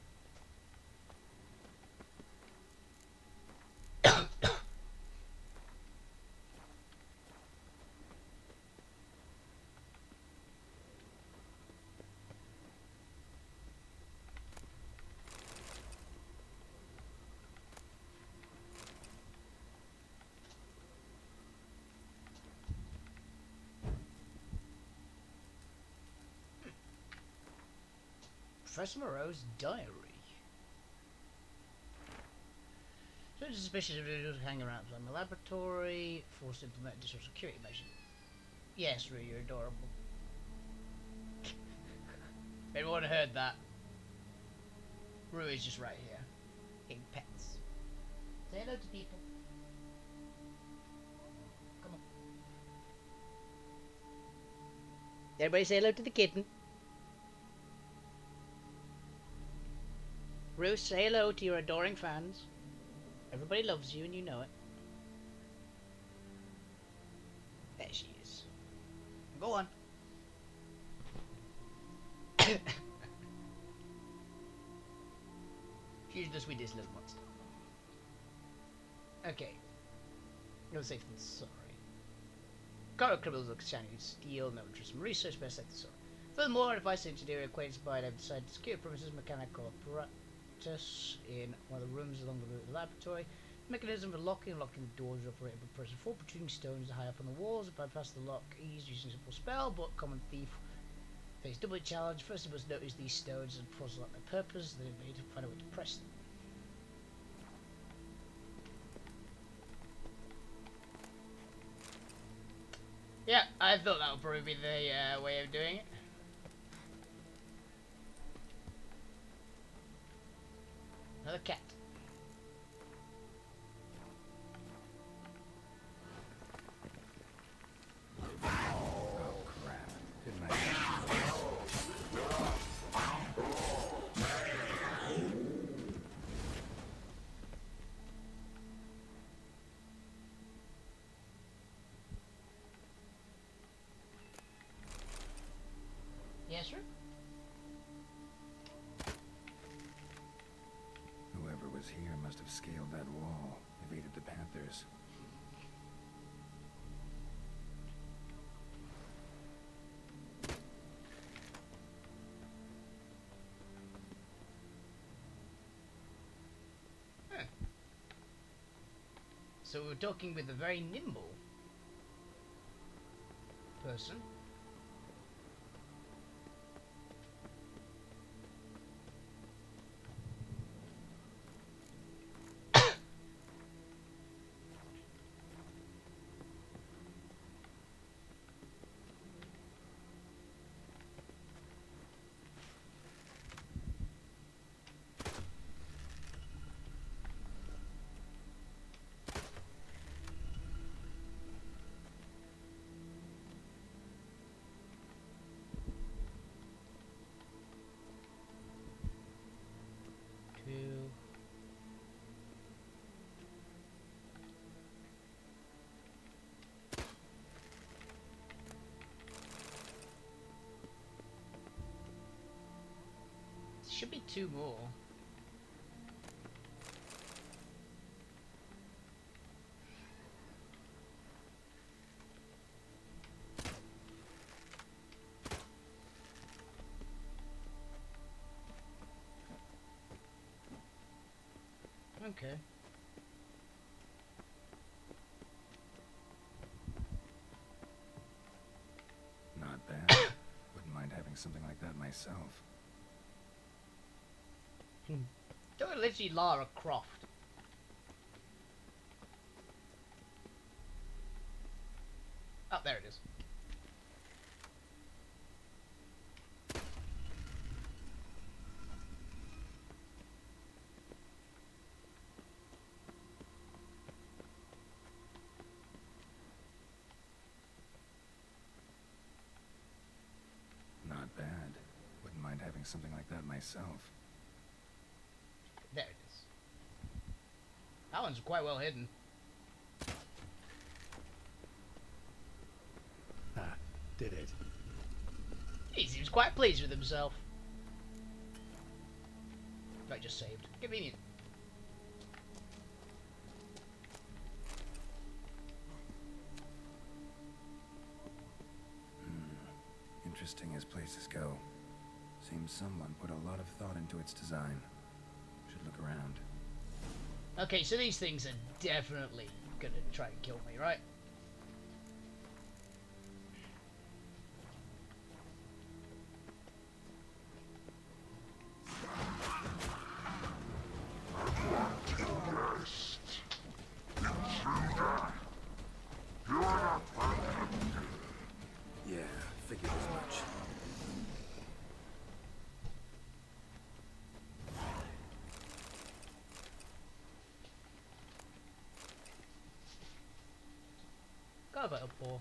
Professor Moreau's diary. So it's suspicious individuals hanging around in the laboratory, forced to implement additional security measures. Yes, Rue, you're adorable. Everyone heard that. Rue is just right here. Getting pets. Say hello to people. Come on. Everybody say hello to the kitten. Rue, say hello to your adoring fans. Everybody loves you and you know it. There she is. Go on. She's the sweetest little monster. Okay. No safe than sorry. Cargo criminals look shiny steel, no interest in research, best like the sorry. Furthermore, advice engineering acquainted by them decided to secure premises mechanical apparatus in one of the rooms along the route of the laboratory. The mechanism for locking and locking the doors is operated by pressing 4 protruding stones high up on the walls. To bypass the lock eased using a simple spell, but common thief face double challenge. First, he must notice these stones and puzzle out their purpose, then he need to find a way to press them. Yeah, I thought that would probably be the way of doing it. Another cat. Oh crap. Didn't I? Yes, sir? Whoever was here must have scaled that wall, evaded the panthers. So we're talking with a very nimble person. Should be 2 more. Okay. Not bad. Wouldn't mind having something like that myself. Don't literally Lara Croft. Oh, there it is. Not bad. Wouldn't mind having something like that myself. There it is. That one's quite well hidden. Ah, did it. He seems quite pleased with himself. I just saved. Convenient. Interesting as places go. Seems someone put a lot of thought into its design. Should look around. Okay, so these things are definitely gonna try and kill me, right? Yeah, figured as much. Got about a 4.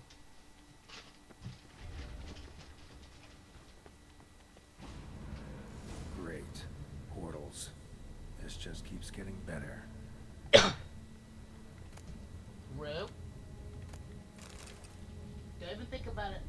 Great. Portals. This just keeps getting better. Rope. Don't even think about it.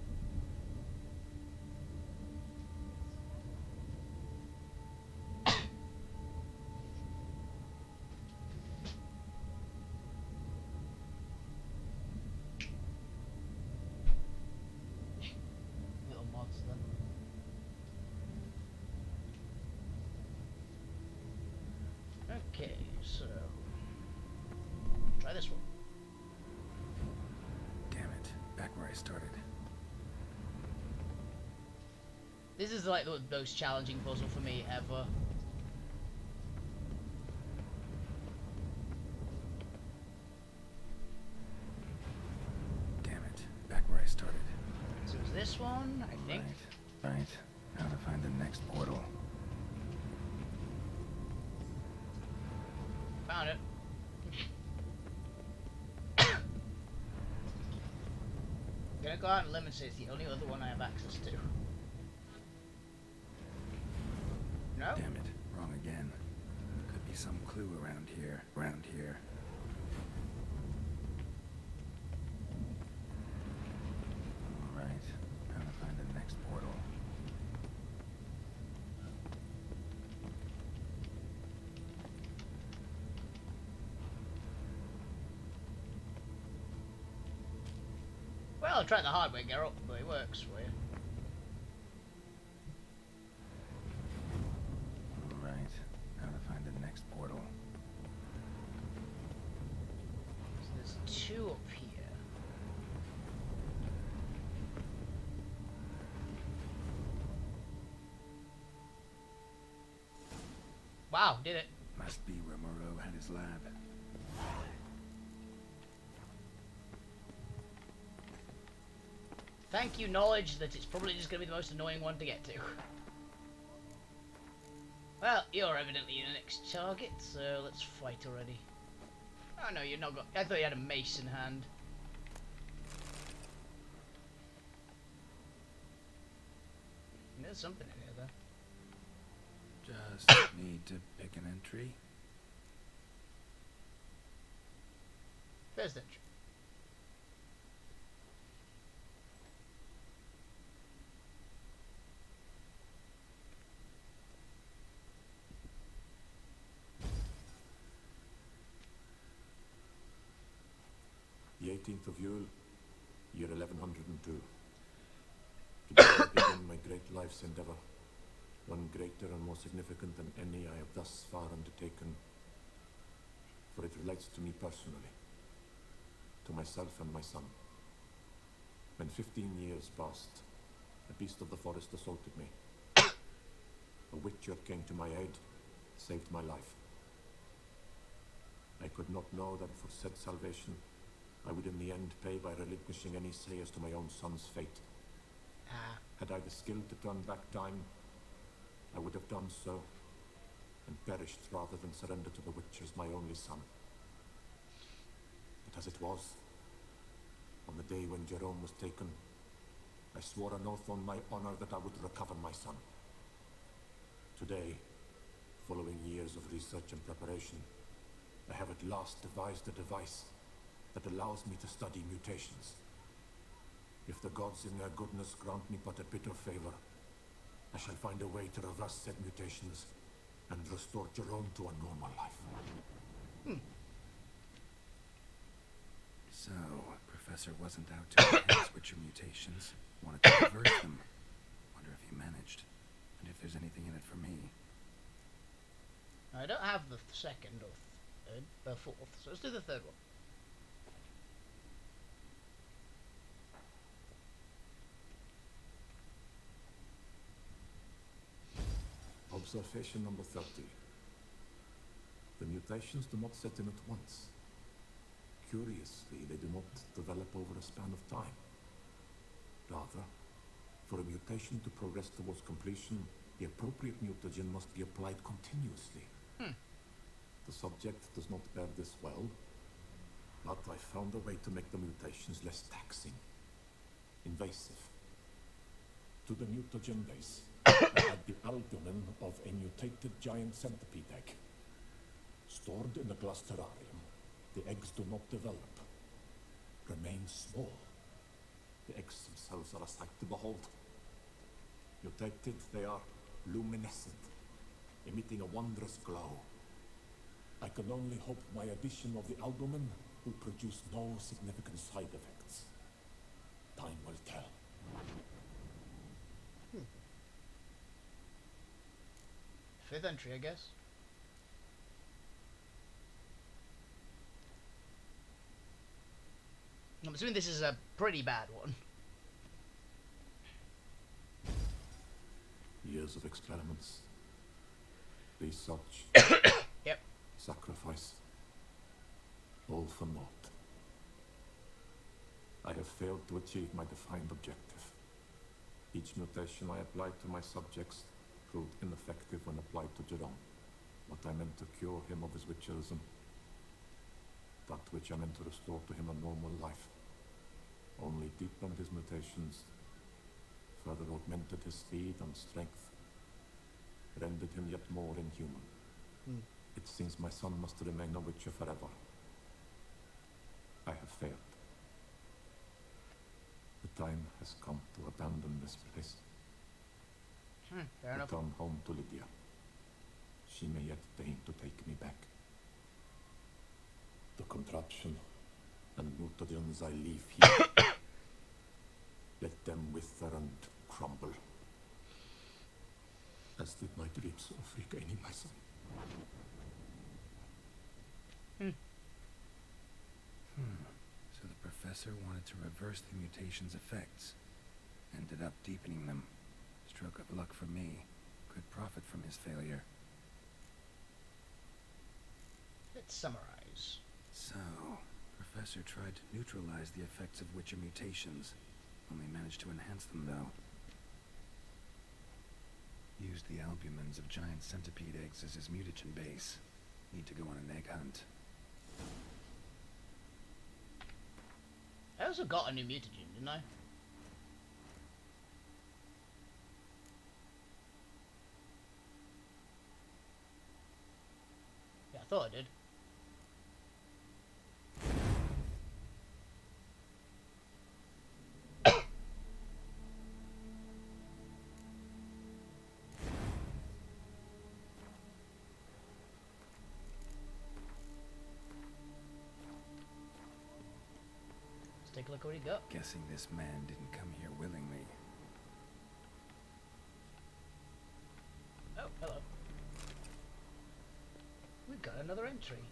Little monster. Okay, so try this one. Damn it. Back where I started. This is like the most challenging puzzle for me ever. Damn it. Back where I started. So it's this one, I think. Right. Now to find the next portal. Found it. Gonna go out and limit say it's the only other one I have access to. No? Damn it. Wrong again. Could be some clue around here. Around here. Alright. Now to find the next portal. Well, I'll try the hard way, Geralt, but it works for you. Alright. Now to find the next portal. It's Wow, did it. Must be where Moreau had his lab. Thank you, knowledge that it's probably just going to be the most annoying one to get to. Well, you're evidently your next target, so let's fight already. Oh no, you're not got. I thought you had a mace in hand. There's something in here, though. Just need to pick an entry. First entry. The 18th of Yule, year 1102. Today I begin my great life's endeavour, one greater and more significant than any I have thus far undertaken, for it relates to me personally, to myself and my son. When 15 years passed, a beast of the forest assaulted me. A witcher came to my aid, saved my life. I could not know that for said salvation, I would in the end pay by relinquishing any say as to my own son's fate. Had I the skill to turn back time, I would have done so, and perished rather than surrender to the Witchers my only son. But as it was, on the day when Jerome was taken, I swore an oath on my honor that I would recover my son. Today, following years of research and preparation, I have at last devised a device that allows me to study mutations. If the gods in their goodness grant me but a bit of favor, I shall find a way to reverse said mutations and restore Jerome to a normal life. So, Professor wasn't out to enhance Witcher mutations. Wanted to reverse them. Wonder if he managed. And if there's anything in it for me. I don't have the second or third, fourth, so let's do the third one. Observation number 30. The mutations do not set in at once. Curiously, they do not develop over a span of time. Rather, for a mutation to progress towards completion, the appropriate mutagen must be applied continuously. The subject does not bear this well, but I found a way to make the mutations less taxing, invasive. To the mutagen base, I add the albumin of a mutated giant centipede egg. Stored in a glass terrarium, the eggs do not develop, remain small. The eggs themselves are a sight to behold. Mutated, they are luminescent, emitting a wondrous glow. I can only hope my addition of the albumin will produce no significant side effects. Time will tell. Fifth entry, I guess. I'm assuming this is a pretty bad one. Years of experiments. Research. Yep. Sacrifice. All for naught. I have failed to achieve my defined objective. Each mutation I applied to my subjects proved ineffective when applied to Jerome. What I meant to cure him of his witcherism, that which I meant to restore to him a normal life, only deepened his mutations, further augmented his speed and strength, rendered him yet more inhuman. It seems my son must remain a witcher forever. I have failed. The time has come to abandon this place. Fair enough. Return home to Lydia. She may yet deign to take me back. The contraption and mutagens I leave here, let them wither and crumble, as did my dreams of regaining my son. So the professor wanted to reverse the mutation's effects. Ended up deepening them. Stroke of luck for me. Could profit from his failure. summarize. So, Professor tried to neutralize the effects of Witcher mutations. Only managed to enhance them, though. Used the albumins of giant centipede eggs as his mutagen base. Need to go on an egg hunt. I also got a new mutagen, didn't I? Yeah, I thought I did. Take a look what he got. Guessing this man didn't come here willingly. Oh, hello. We've got another entry.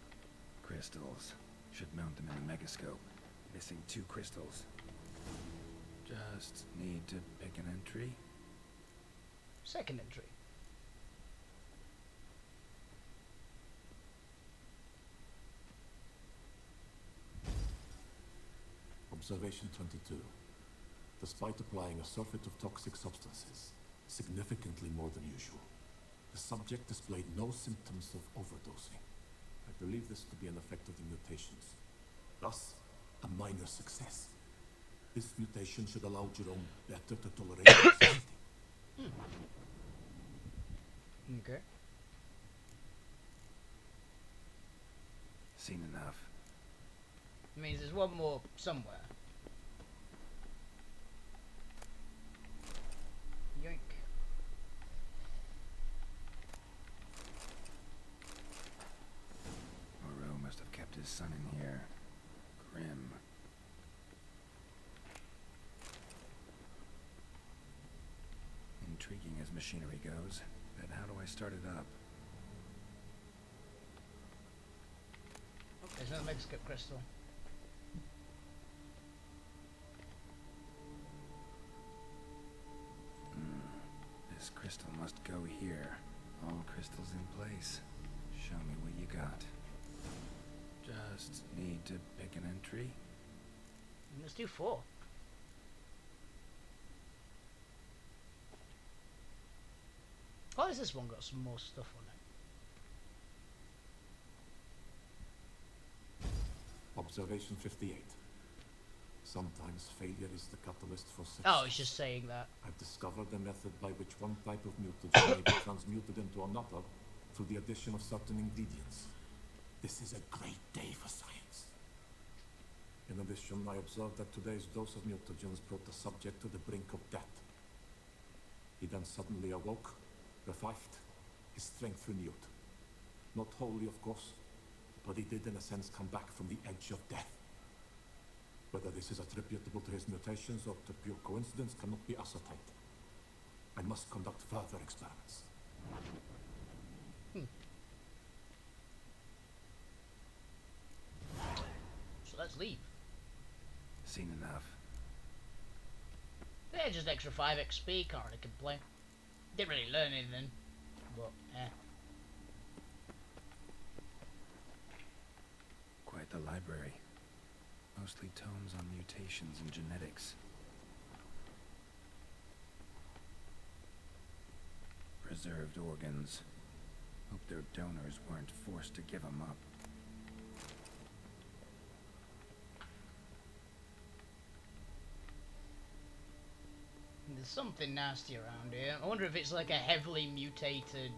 Crystals. Should mount them in the megascope. Missing 2 crystals. Just need to pick an entry. Second entry. Observation 22. Despite applying a surfeit of toxic substances, significantly more than usual, the subject displayed no symptoms of overdosing. I believe this to be an effect of the mutations. Thus, a minor success. This mutation should allow Jerome better to tolerate society. Okay. Seen enough. It means there's one more somewhere. Yoink. Moreau must have kept his son in here. Grim. Intriguing as machinery goes, but how do I start it up? There's another megascope crystal. This crystal must go here. All crystals in place. Show me what you got. Just need to pick an entry. Let's do 4. Why has this one got some more stuff on it? Observation 58. Sometimes failure is the catalyst for success. Oh, it's just saying that. I've discovered a method by which one type of mutagen may be transmuted into another through the addition of certain ingredients. This is a great day for science. In addition, I observed that today's dose of mutagens brought the subject to the brink of death. He then suddenly awoke, revived, his strength renewed. Not wholly, of course, but he did in a sense come back from the edge of death. Whether this is attributable to his mutations or to pure coincidence cannot be ascertained. I must conduct further experiments. So let's leave. Seen enough. Yeah, just extra 5 XP, can't really complain. Didn't really learn anything, but Quite the library. Mostly tomes on mutations and genetics. Preserved organs. Hope their donors weren't forced to give them up. there's something nasty around here. I wonder if it's like a heavily mutated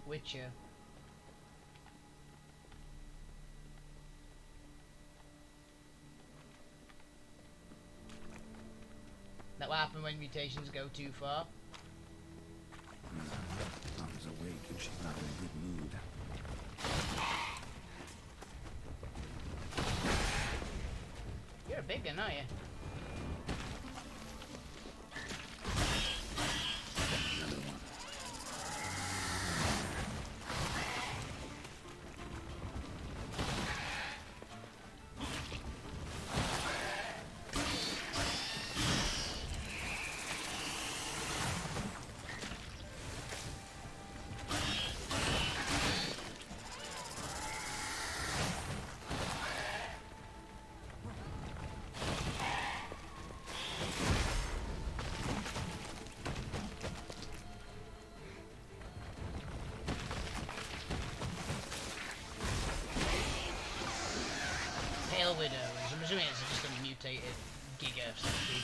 Witcher. That will happen when mutations go too far. Mom's awake and she's not in a good mood. You're a big one, aren't you? Another one. widows. I'm assuming it's just a mutated giga centipede.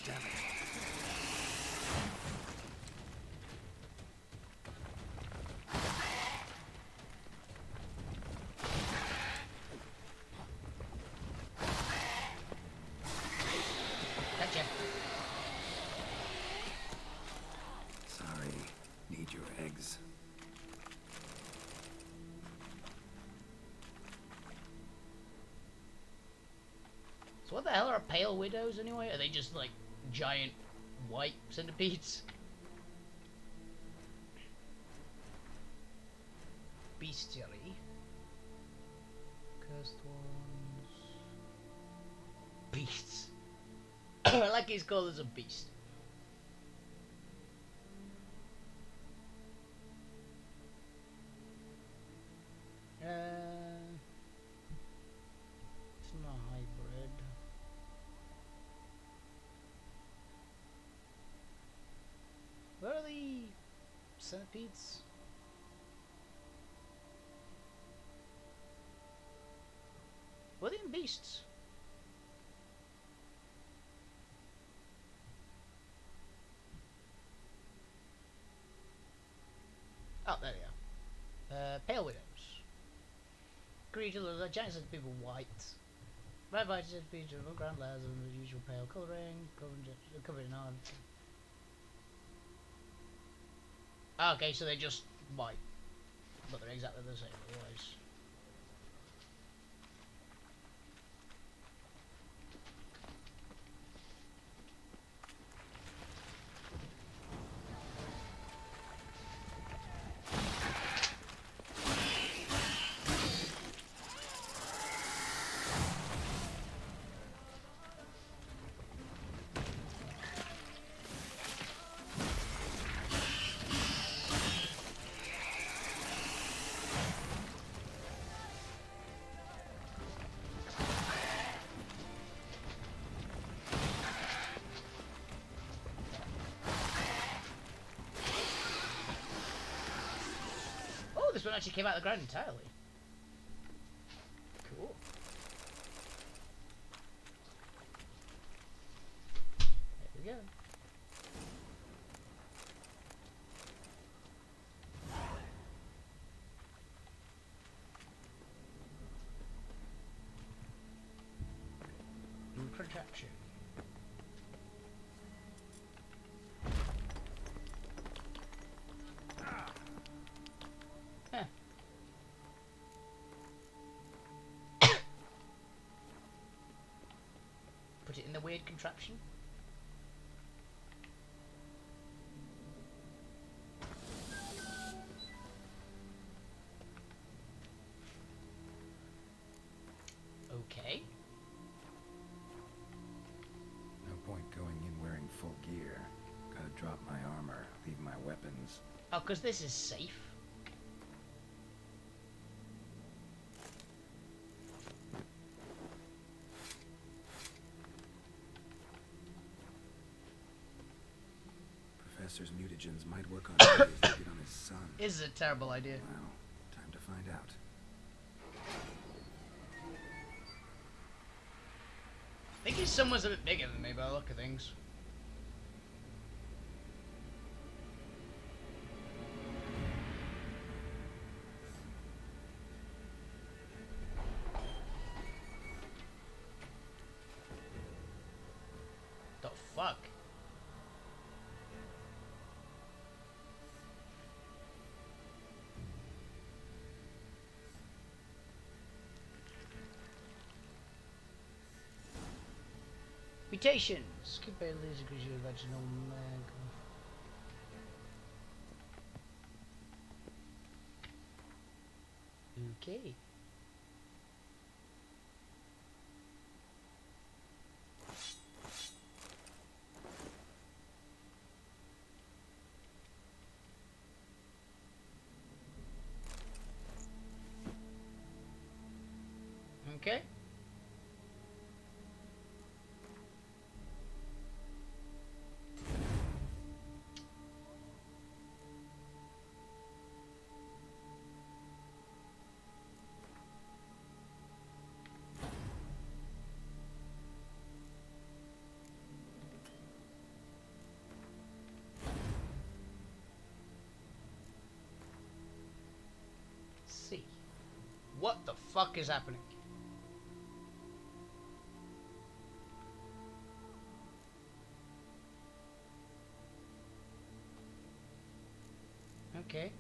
Damn it. Gotcha. Sorry. Need your eggs. So what the hell are pale widows anyway? Are they just like giant white centipedes? Bestiary. Cursed ones. Beasts. I like he's called as a beast. It's not a hybrid. Where are the centipedes? Were they in beasts? Oh, there they are. Pale widows. Creatures are the giant centipede with white. Red white centipedes with ground layers of the usual pale colouring, covered in hard. Okay, so they're just white, but they're exactly the same otherwise. This one actually came out of the ground entirely. Cool. There we go. Protection. Put it in the weird contraption. Okay. No point going in wearing full gear. Gotta drop my armor, leave my weapons. Oh, because this is safe. Professor's mutagens might work on me if they get on his son. This is a terrible idea. Well, time to find out. I think his son was a bit bigger than me by the look of things. The fuck? Mutations. Keep barely as a creature of vaginal mag. Okay. Okay. What the fuck is happening? Okay.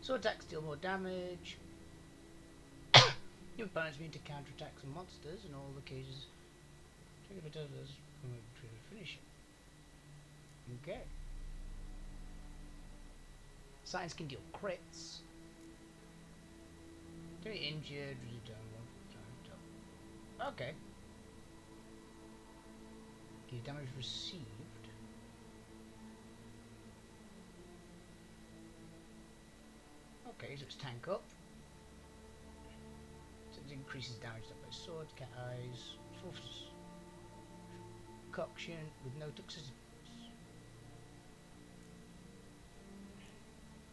So attacks deal more damage. Your opponents mean to counterattacks and monsters in all the cases. If it does this, finish it. Okay. Signs can deal crits. Get injured, okay. Okay, damage received. Okay, so it's tank up. So it increases damage done by sword, cat eyes, forces. Concoction with no toxicity.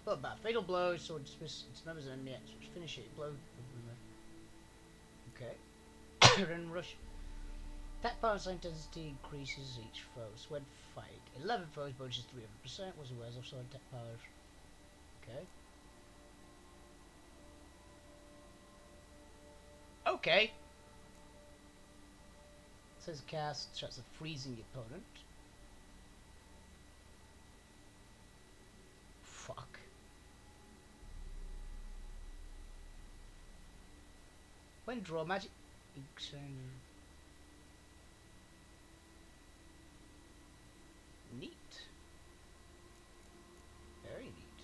But bad. Fatal blow, sword dismiss its members and enemy which finish it. Blow. Okay. Run rush. Attack power and intensity increases each foe. When fight. 11 foes bonuses 300%. Was aware of sword attack power. Okay. Okay. It says cast shots of freezing the opponent. Fuck. When draw magic. Neat. Very neat.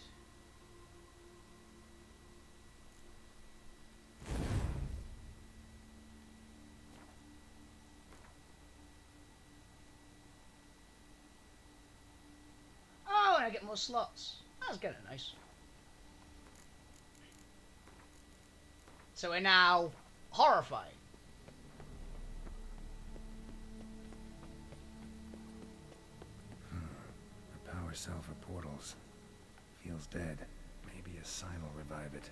Oh, and I get more slots. That's kind of nice. So we're now horrified. The power cell for portals. Feels dead. Maybe a sign will revive it.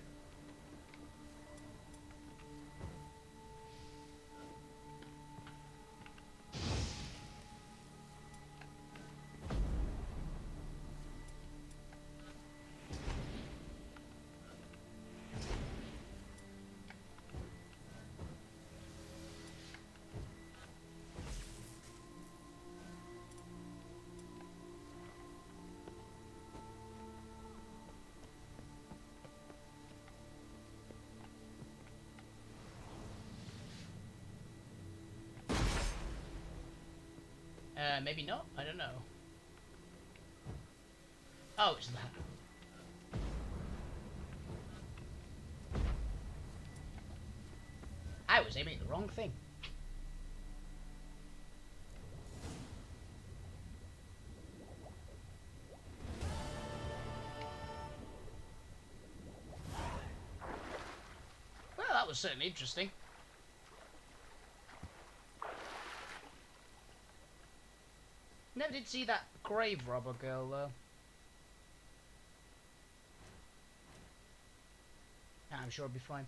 Maybe not. I don't know. Oh, it's that. I was aiming at the wrong thing. Well, that was certainly interesting. Never did see that grave robber girl though. I'm sure it'll be fine.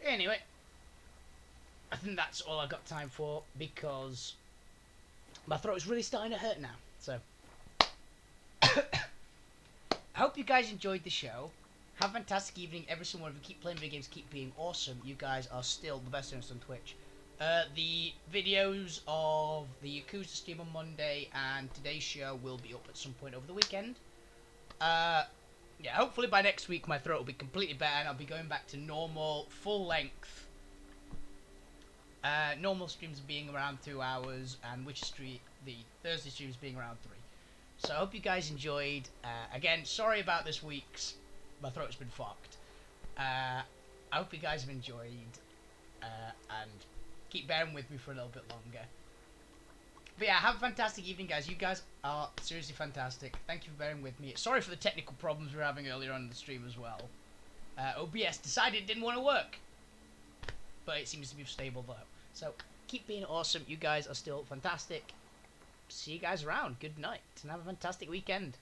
Anyway, I think that's all I've got time for because my throat is really starting to hurt now. So, I hope you guys enjoyed the show. Have a fantastic evening, every single one of you. Keep playing video games, keep being awesome. You guys are still the best owners on Twitch. The videos of the Yakuza stream on Monday and today's show will be up at some point over the weekend. Yeah, hopefully by next week my throat will be completely better and I'll be going back to normal, full length. Normal streams being around 2 hours and Witcher Street, the Thursday streams being around 3. So I hope you guys enjoyed. Again, sorry about this week's. My throat's been fucked. I hope you guys have enjoyed and keep bearing with me for a little bit longer. But yeah, have a fantastic evening, guys. You guys are seriously fantastic. Thank you for bearing with me. Sorry for the technical problems we were having earlier on in the stream as well. OBS decided it didn't want to work. But it seems to be stable though. So keep being awesome. You guys are still fantastic. See you guys around. Good night and have a fantastic weekend.